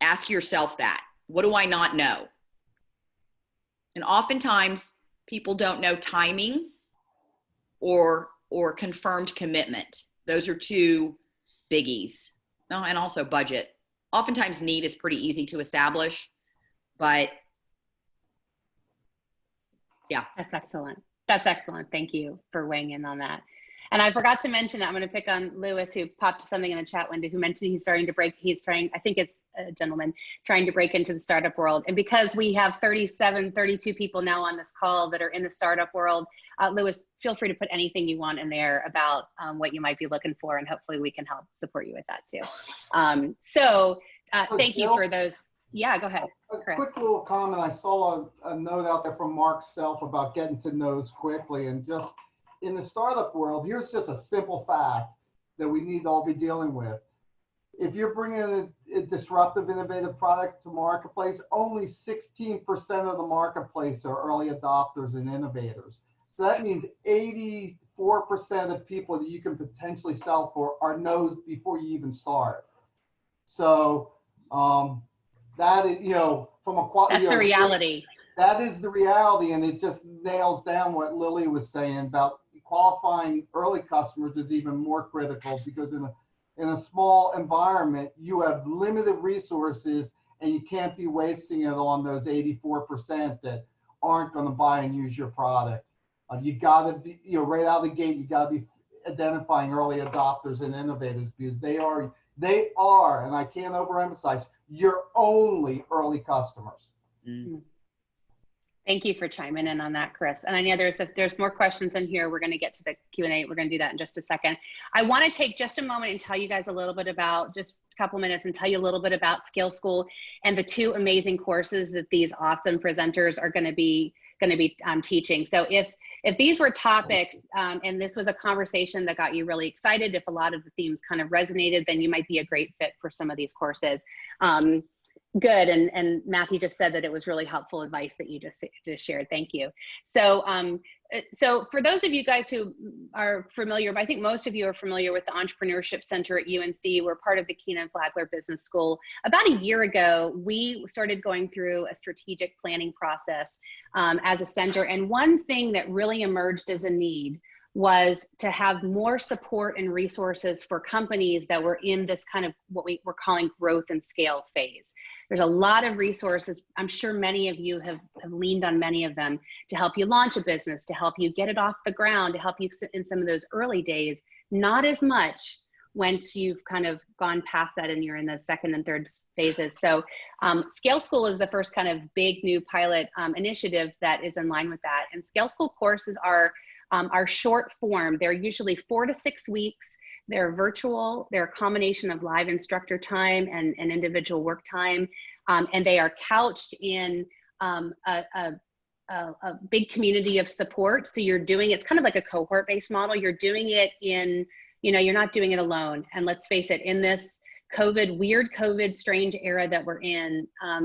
S1: Ask yourself that. What do I not know? And oftentimes people don't know timing or confirmed commitment. Those are two biggies. Oh, and also budget. Oftentimes need is pretty easy to establish, but yeah.
S2: That's excellent. That's excellent. Thank you for weighing in on that. And I forgot to mention that I'm going to pick on Lewis, who popped something in the chat window, who mentioned I think it's a gentleman, trying to break into the startup world. And because we have 32 people now on this call that are in the startup world, Lewis, feel free to put anything you want in there about what you might be looking for, and hopefully we can help support you with that too. Thank you for those. Yeah, go ahead.
S3: A quick little comment. I saw a note out there from Mark Self about getting to no's quickly, and just in the startup world, here's just a simple fact that we need to all be dealing with. If you're bringing a disruptive, innovative product to marketplace, only 16% of the marketplace are early adopters and innovators. So that means 84% of people that you can potentially sell for are no's before you even start. So that is, from a quality.
S2: That's the reality.
S3: That is the reality, and it just nails down what Lily was saying about qualifying early customers is even more critical, because in in a small environment, you have limited resources and you can't be wasting it on those 84% that aren't going to buy and use your product. You got to be, right out of the gate, you got to be identifying early adopters and innovators, because they are, and I can't overemphasize, your only early customers.
S1: Mm.
S2: Thank you for chiming in on that, Chris. And I know there's more questions in here. We're going to get to the Q&A. We're going to do that in just a second. I want to take just a moment and tell you guys a little bit about, just a couple minutes, and tell you a little bit about Scale School and the 2 amazing courses that these awesome presenters are going to be teaching. So if these were topics and this was a conversation that got you really excited, if a lot of the themes kind of resonated, then you might be a great fit for some of these courses. Good, and Matthew just said that it was really helpful advice that you just shared. Thank you. So, so for those of you guys who are familiar, I think most of you are familiar with the Entrepreneurship Center at UNC. We're part of the Keenan Flagler Business School. About a year ago, we started going through a strategic planning process as a center, and one thing that really emerged as a need was to have more support and resources for companies that were in this kind of what we're calling growth and scale phase. There's a lot of resources. I'm sure many of you have leaned on many of them to help you launch a business, to help you get it off the ground, to help you in some of those early days. Not as much once you've kind of gone past that and you're in the second and third phases. So Scale School is the first kind of big new pilot initiative that is in line with that. And Scale School courses are short form. They're usually 4 to 6 weeks. They're virtual. They're a combination of live instructor time and individual work time. And they are couched in a big community of support. So you're doing, it's kind of like a cohort-based model. You're doing it in, you're not doing it alone. And let's face it, in this weird COVID strange era that we're in, I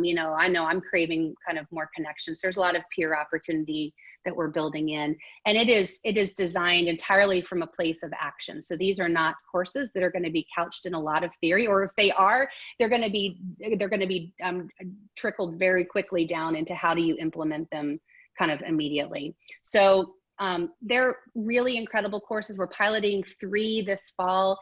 S2: know I'm craving kind of more connections. There's a lot of peer opportunity that we're building in, and it is designed entirely from a place of action. So these are not courses that are going to be couched in a lot of theory, or if they are, they're going to be trickled very quickly down into how do you implement them kind of immediately. So they're really incredible courses. We're piloting 3 this fall.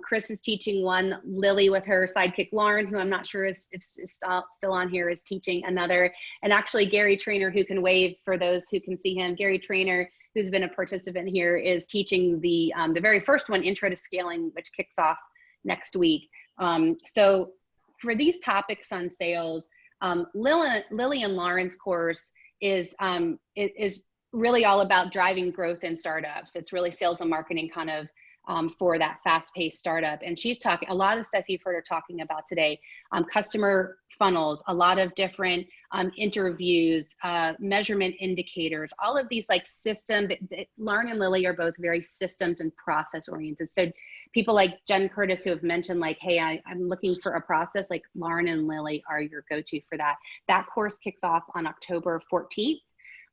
S2: Chris is teaching one. Lilly with her sidekick Lauren, who I'm not sure is still on here, is teaching another. And actually Gary Trainer, who can wave for those who can see him. Gary Trainer, who's been a participant here, is teaching the very first one, Intro to Scaling, which kicks off next week. So for these topics on sales, Lilly and Lauren's course is really all about driving growth in startups. It's really sales and marketing kind of for that fast-paced startup. And she's talking a lot of stuff you've heard her talking about today, customer funnels, a lot of different interviews, measurement indicators, all of these like systems. Lauren and Lilly are both very systems and process oriented. So people like Jen Curtis who have mentioned like, hey, I'm looking for a process, like Lauren and Lilly are your go-to for that. That course kicks off on October 14th,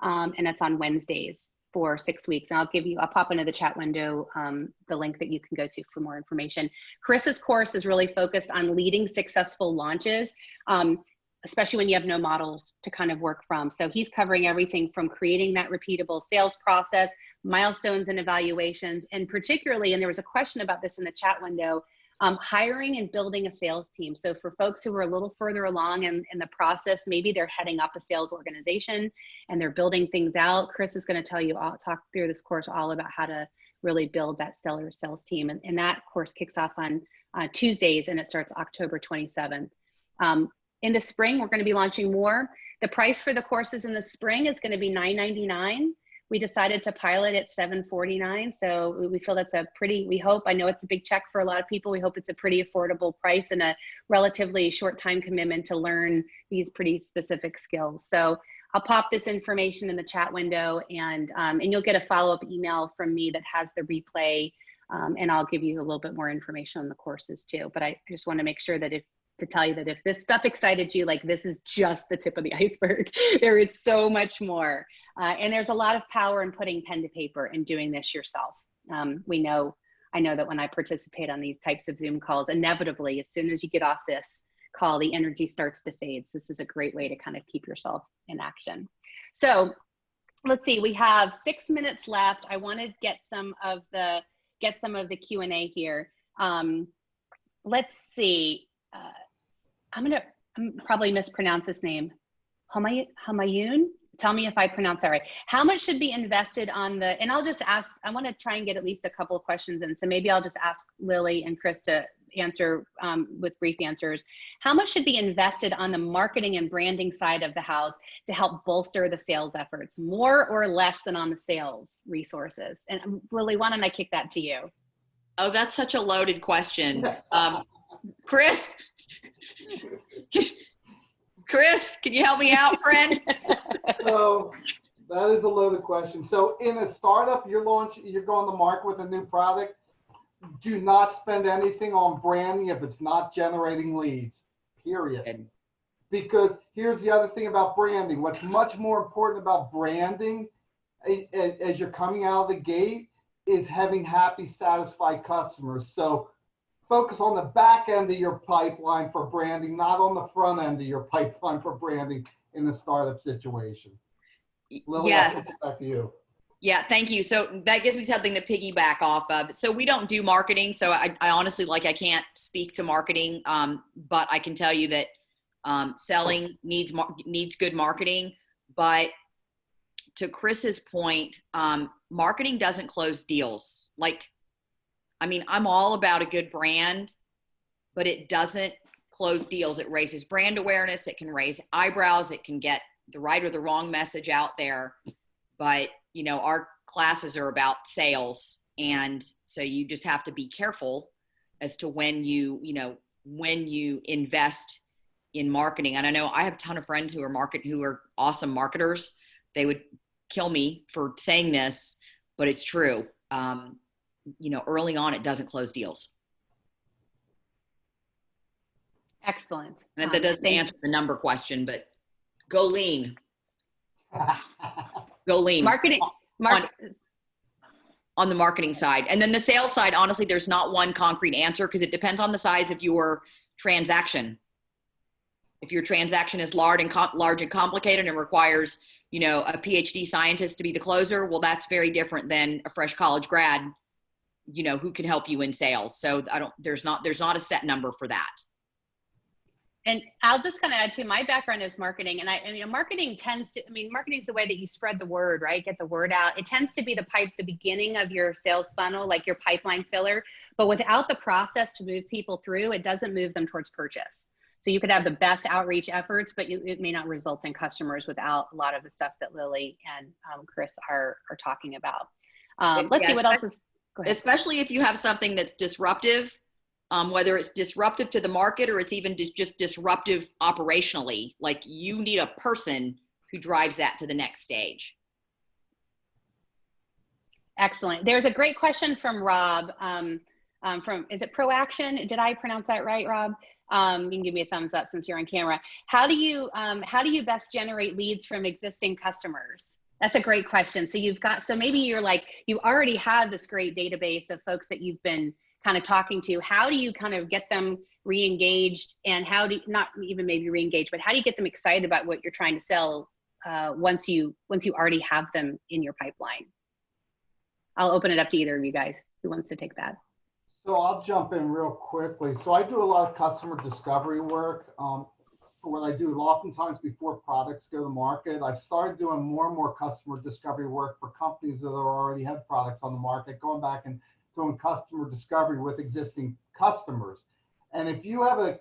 S2: and it's on Wednesdays for 6 weeks. And I'll pop into the chat window the link that you can go to for more information. Chris's course is really focused on leading successful launches, especially when you have no models to kind of work from. So he's covering everything from creating that repeatable sales process, milestones and evaluations, and particularly, and there was a question about this in the chat window, hiring and building a sales team. So for folks who are a little further along in the process, maybe they're heading up a sales organization and they're building things out. Chris is going to tell you, I'll talk through this course all about how to really build that stellar sales team. And that course kicks off on Tuesdays and it starts October 27th. In the spring, we're going to be launching more. The price for the courses in the spring is going to be $9.99. We decided to pilot at $7.49. So we feel that's we hope, I know it's a big check for a lot of people. We hope it's a pretty affordable price and a relatively short time commitment to learn these pretty specific skills. So I'll pop this information in the chat window and you'll get a follow-up email from me that has the replay and I'll give you a little bit more information on the courses too. But I just want to make sure that to tell you that if this stuff excited you, like this is just the tip of the iceberg. There is so much more. And there's a lot of power in putting pen to paper and doing this yourself. I know that when I participate on these types of Zoom calls, inevitably, as soon as you get off this call, the energy starts to fade. So this is a great way to kind of keep yourself in action. So let's see, we have 6 minutes left. I want to get some of the Q&A here. let's see. I'm probably mispronounce this name. Humayun? Tell me if I pronounce that right. How much should be invested on the, and I'll just ask, I want to try and get at least a couple of questions in. So maybe I'll just ask Lily and Chris to answer with brief answers. How much should be invested on the marketing and branding side of the house to help bolster the sales efforts, more or less than on the sales resources? And Lily, why don't I kick that to you?
S1: Oh, that's such a loaded question. Chris, can you help me out, friend?
S3: So that is a loaded question. So in a startup, you're going to market with a new product. Do not spend anything on branding if it's not generating leads, period. Because here's the other thing about branding. What's much more important about branding as you're coming out of the gate is having happy, satisfied customers. So focus on the back end of your pipeline for branding, not on the front end of your pipeline for branding in the startup situation. Lily,
S1: yes.
S3: I'll put it back to you.
S1: Yeah, thank you. So that gives me something to piggyback off of. So we don't do marketing. So I honestly, I can't speak to marketing, but I can tell you that selling needs good marketing. But to Chris's point, marketing doesn't close deals. I'm all about a good brand, but it doesn't close deals. It raises brand awareness. It can raise eyebrows. It can get the right or the wrong message out there. But, our classes are about sales. And so you just have to be careful as to when you invest in marketing. And I know I have a ton of friends who are awesome marketers. They would kill me for saying this, but it's true. Early on, it doesn't close deals.
S2: Excellent.
S1: And that doesn't answer the number question, but go lean. Go lean.
S2: Marketing.
S1: On the marketing side. And then the sales side, honestly, there's not one concrete answer because it depends on the size of your transaction. If your transaction is large and complicated and requires, a PhD scientist to be the closer, well, that's very different than a fresh college grad, who can help you in sales. So there's not a set number for that.
S2: And I'll just kind of add to my background is marketing. And marketing marketing is the way that you spread the word, right? Get the word out. It tends to be the beginning of your sales funnel, like your pipeline filler. But without the process to move people through, it doesn't move them towards purchase. So you could have the best outreach efforts, but it may not result in customers without a lot of the stuff that Lily and Chris are talking about. Let's see what else is. Go ahead.
S1: Especially if you have something that's disruptive. Whether it's disruptive to the market or it's even just disruptive operationally, you need a person who drives that to the next stage.
S2: Excellent. There's a great question from Rob is it ProAction? Did I pronounce that right, Rob? You can give me a thumbs up since you're on camera. How do you best generate leads from existing customers? That's a great question. So maybe you already have this great database of folks that you've been kind of talking to. How do you kind of get them re-engaged, and not even maybe re-engaged, but how do you get them excited about what you're trying to sell once you already have them in your pipeline? I'll open it up to either of you guys. Who wants to take that?
S3: So I'll jump in real quickly. So I do a lot of customer discovery work. For what I do oftentimes before products go to market. I've started doing more and more customer discovery work for companies that already have products on the market, going back and doing customer discovery with existing customers. And if you have a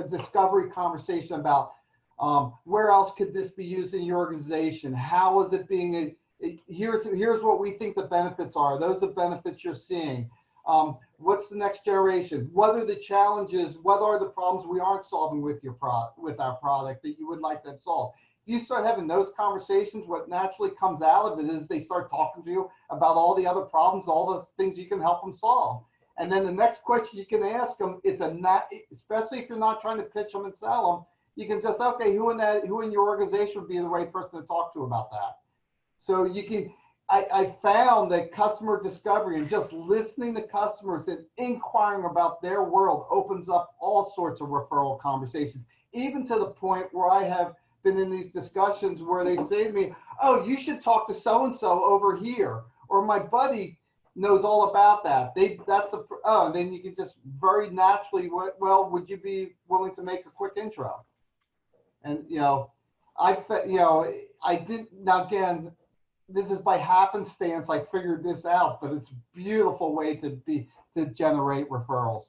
S3: discovery conversation about where else could this be used in your organization? How is it being, here's what we think the benefits are. Those are the benefits you're seeing. What's the next generation? What are the challenges? What are the problems we aren't solving with our product that you would like to solve? If you start having those conversations, what naturally comes out of it is they start talking to you about all the other problems, all the things you can help them solve. And then the next question you can ask them, especially if you're not trying to pitch them and sell them, you can just, okay, who in your organization would be the right person to talk to about that? So I found that customer discovery and just listening to customers and inquiring about their world opens up all sorts of referral conversations, even to the point where I have been in these discussions where they say to me, oh, you should talk to so-and-so over here. Or my buddy knows all about that. And then you can just very naturally, well, would you be willing to make a quick intro? And, I did, now again, this is by happenstance, I figured this out, but it's a beautiful way to generate referrals.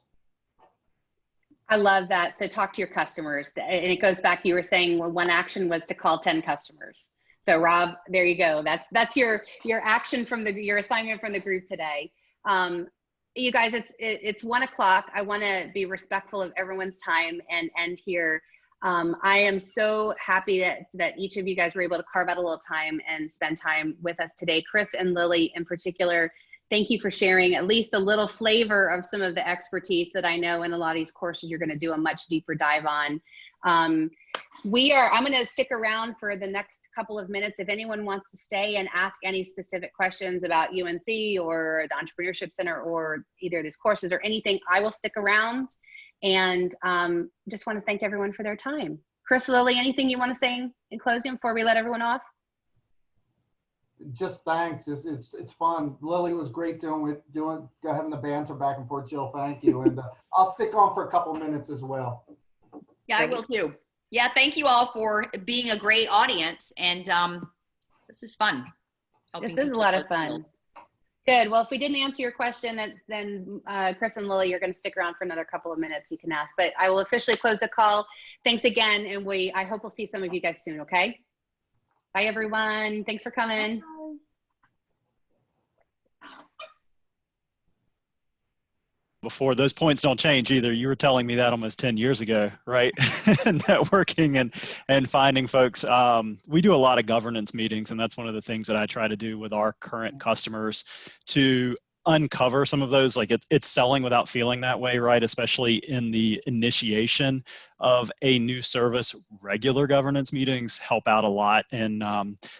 S2: I love that. So talk to your customers. And it goes back, you were saying, well, one action was to call 10 customers. So Rob, there you go. That's your action from your assignment from the group today. You guys, it's 1 o'clock. I want to be respectful of everyone's time and end here. I am so happy that each of you guys were able to carve out a little time and spend time with us today. Chris and Lily in particular, thank you for sharing at least a little flavor of some of the expertise that I know in a lot of these courses you're going to do a much deeper dive on. I'm going to stick around for the next couple of minutes. If anyone wants to stay and ask any specific questions about UNC or the Entrepreneurship Center or either of these courses or anything, I will stick around. And just want to thank everyone for their time. Chris, Lily, anything you want to say in closing before we let everyone off?
S3: Just thanks. It's fun. Lily was great having the banter back and forth. Jill, thank you. And I'll stick on for a couple minutes as well.
S1: Yeah, I will too. Yeah, thank you all for being a great audience. And this is fun.
S2: This is a lot of fun. Good. Well, if we didn't answer your question, then Chris and Lily, you're going to stick around for another couple of minutes. You can ask, but I will officially close the call. Thanks again. And I hope we'll see some of you guys soon. Okay. Bye, everyone. Thanks for coming. Bye.
S4: Before, those points don't change either. You were telling me that almost 10 years ago, right? Networking and finding folks. We do a lot of governance meetings, and that's one of the things that I try to do with our current customers to uncover some of those. Like it's selling without feeling that way, right? Especially in the initiation of a new service. Regular governance meetings help out a lot, and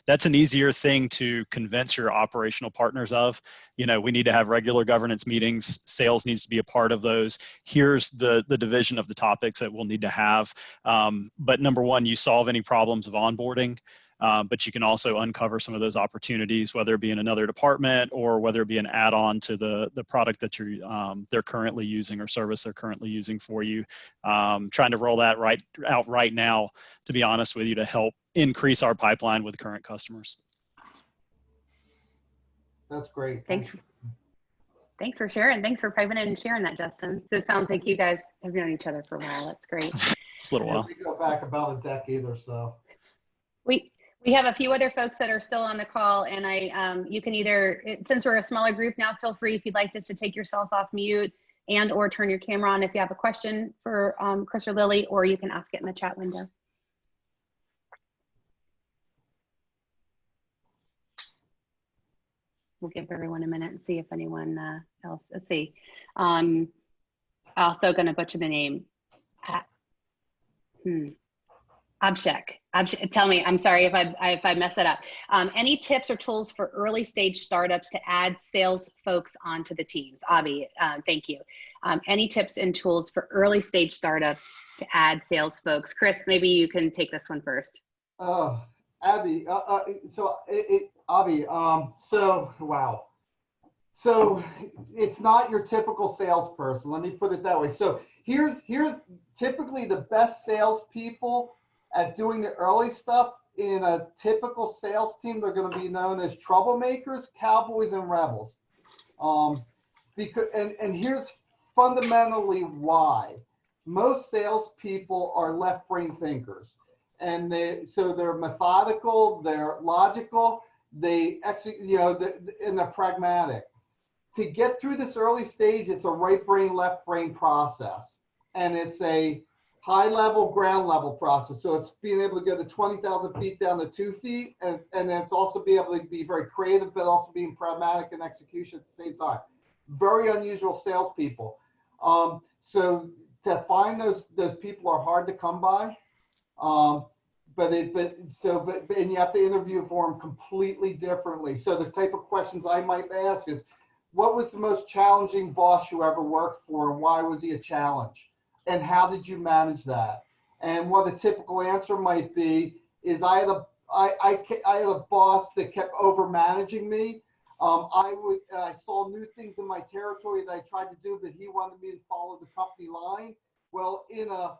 S4: that's an easier thing to convince your operational partners of. We need to have regular governance meetings. Sales needs to be a part of those. Here's the division of the topics that we'll need to have. But number one, you solve any problems of onboarding. But you can also uncover some of those opportunities, whether it be in another department or whether it be an add-on to the product that they're currently using or service they're currently using for you. Trying to roll that out right now, to be honest with you, to help increase our pipeline with current customers.
S3: That's great.
S2: Thanks for sharing. Thanks for piping in and sharing that, Justin. So it sounds like you guys have known each other for a while. That's great.
S4: It's a little while.
S3: We go back about a decade or so.
S2: We have a few other folks that are still on the call, and you can either, since we're a smaller group now, feel free if you'd like just to take yourself off mute and or turn your camera on if you have a question for Chris or Lily, or you can ask it in the chat window. We'll give everyone a minute and see if anyone else, let's see. Also gonna butcher the name. Abhishek, tell me, I'm sorry if I mess it up. Any tips or tools for early stage startups to add sales folks onto the teams? Abhi, thank you. Any tips and tools for early stage startups to add sales folks? Chris, maybe you can take this one first.
S3: Abby, wow. So it's not your typical salesperson. Let me put it that way. So here's typically the best salespeople at doing the early stuff in a typical sales team. They're going to be known as troublemakers, cowboys, and rebels. Because here's fundamentally why. Most salespeople are left brain thinkers, and they're methodical, they're logical, they execute, and they're pragmatic. To get through this early stage, it's a right brain, left brain process, and it's a high level, ground level process. So it's being able to go to 20,000 feet down to 2 feet, and then it's also being able to be very creative, but also being pragmatic in execution at the same time. Very unusual salespeople. So to find those people are hard to come by. And you have to interview for them completely differently. So the type of questions I might ask is, what was the most challenging boss you ever worked for, and why was he a challenge? And how did you manage that? And what a typical answer might be is I had a boss that kept over managing me. I saw new things in my territory that I tried to do, but he wanted me to follow the company line. Well, in a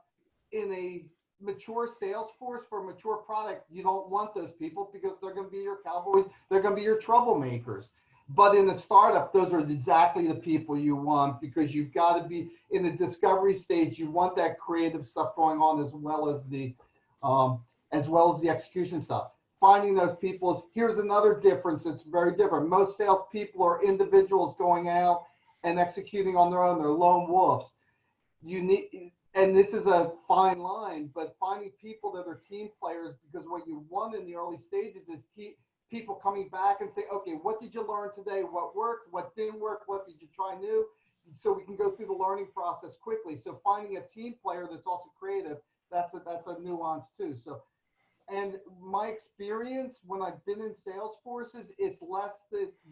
S3: mature sales force for a mature product, you don't want those people because they're going to be your cowboys. They're going to be your troublemakers. But in a startup, those are exactly the people you want, because you've got to be in the discovery stage. You want that creative stuff going on as well as the execution stuff. Finding those people is, here's another difference. It's very different. Most salespeople are individuals going out and executing on their own. They're lone wolves. And this is a fine line, but finding people that are team players, because what you want in the early stages is people coming back and say, okay, what did you learn today? What worked? What didn't work? What did you try new? So we can go through the learning process quickly. So finding a team player that's also creative, that's a nuance too. So, and my experience when I've been in sales forces, it's less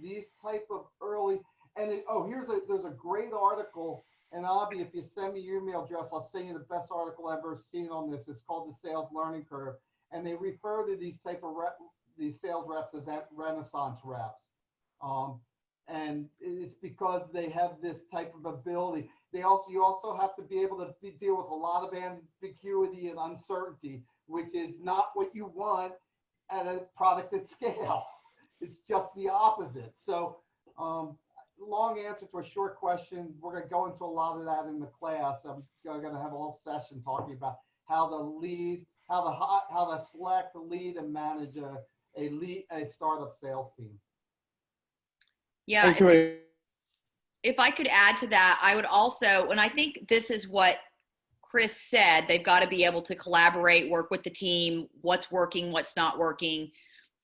S3: these type of early, and there's a great article. And Abby, if you send me your email address, I'll send you the best article I've ever seen on this. It's called The Sales Learning Curve. And they refer to these type of these sales reps as Renaissance reps. And it's because they have this type of ability. You also have to be able to deal with a lot of ambiguity and uncertainty, which is not what you want at a product at scale. It's just the opposite. So, long answer to a short question. We're going to go into a lot of that in the class. I'm going to have a whole session talking about how to select, lead, and manage a startup sales team.
S1: Yeah. If I could add to that, I would also, and I think this is what Chris said, they've got to be able to collaborate, work with the team, what's working, what's not working,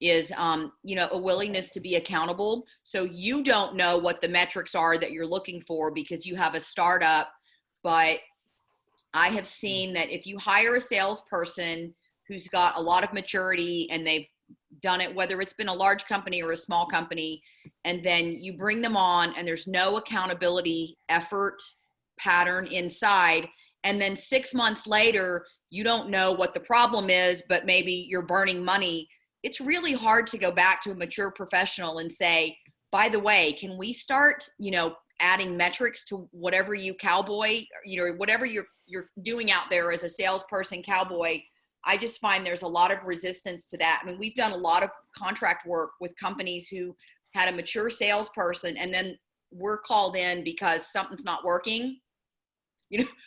S1: is a willingness to be accountable. So you don't know what the metrics are that you're looking for because you have a startup, but I have seen that if you hire a salesperson who's got a lot of maturity and they've done it, whether it's been a large company or a small company, and then you bring them on and there's no accountability effort pattern inside, and then 6 months later, you don't know what the problem is, but maybe you're burning money. It's really hard to go back to a mature professional and say, by the way, can we start, adding metrics to whatever you cowboy, whatever you're doing out there as a salesperson cowboy. I just find there's a lot of resistance to that. I mean, we've done a lot of contract work with companies who had a mature salesperson, and then we're called in because something's not working.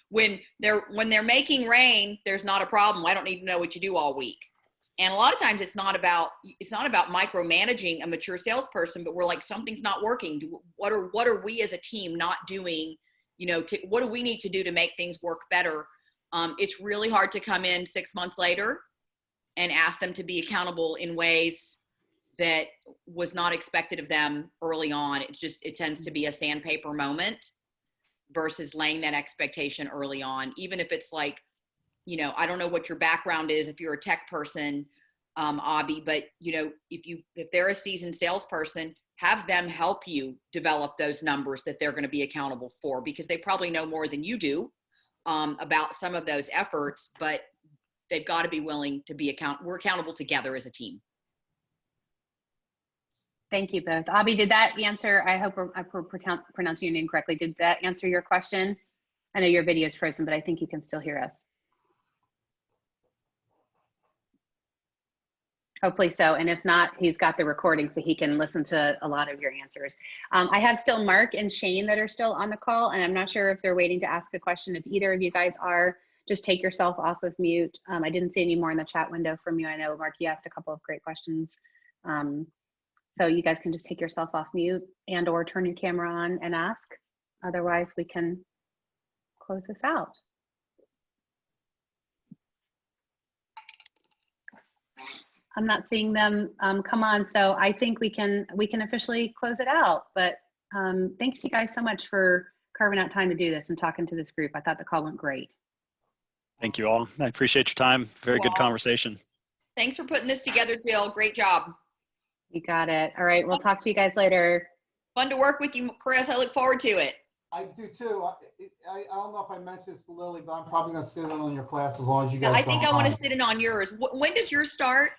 S1: When they're making rain, there's not a problem. I don't need to know what you do all week. And a lot of times it's not about micromanaging a mature salesperson, but we're like, something's not working. What are we as a team not doing? What do we need to do to make things work better? It's really hard to come in 6 months later and ask them to be accountable in ways that was not expected of them early on. It tends to be a sandpaper moment versus laying that expectation early on, even if it's like, I don't know what your background is if you're a tech person, Abby, but if they're a seasoned salesperson, have them help you develop those numbers that they're going to be accountable for, because they probably know more than you do about some of those efforts, but they've got to be willing to be we're accountable together as a team.
S2: Thank you both. Abby, did that answer, I hope I pronounced your name correctly. Did that answer your question? I know your video is frozen, but I think you can still hear us. Hopefully so. And if not, he's got the recording so he can listen to a lot of your answers. I have still Mark and Shane that are still on the call, and I'm not sure if they're waiting to ask a question. If either of you guys are, just take yourself off of mute. I didn't see any more in the chat window from you. I know, Mark, you asked a couple of great questions. So you guys can just take yourself off mute and or turn your camera on and ask. Otherwise, we can close this out. I'm not seeing them come on, so I think we can officially close it out. But thanks you guys so much for carving out time to do this and talking to this group. I thought the call went great.
S4: Thank you all. I appreciate your time. Very good conversation.
S1: Thanks for putting this together, Jill. Great job.
S2: You got it. All right, we'll talk to you guys later.
S1: Fun to work with you, Chris. I look forward to it.
S3: I do too. I don't know if I mentioned this to Lily, but I'm probably going to sit in on your class as long as you guys
S1: I think
S3: don't
S1: I want to
S3: mind.
S1: sit in on yours. When does yours start?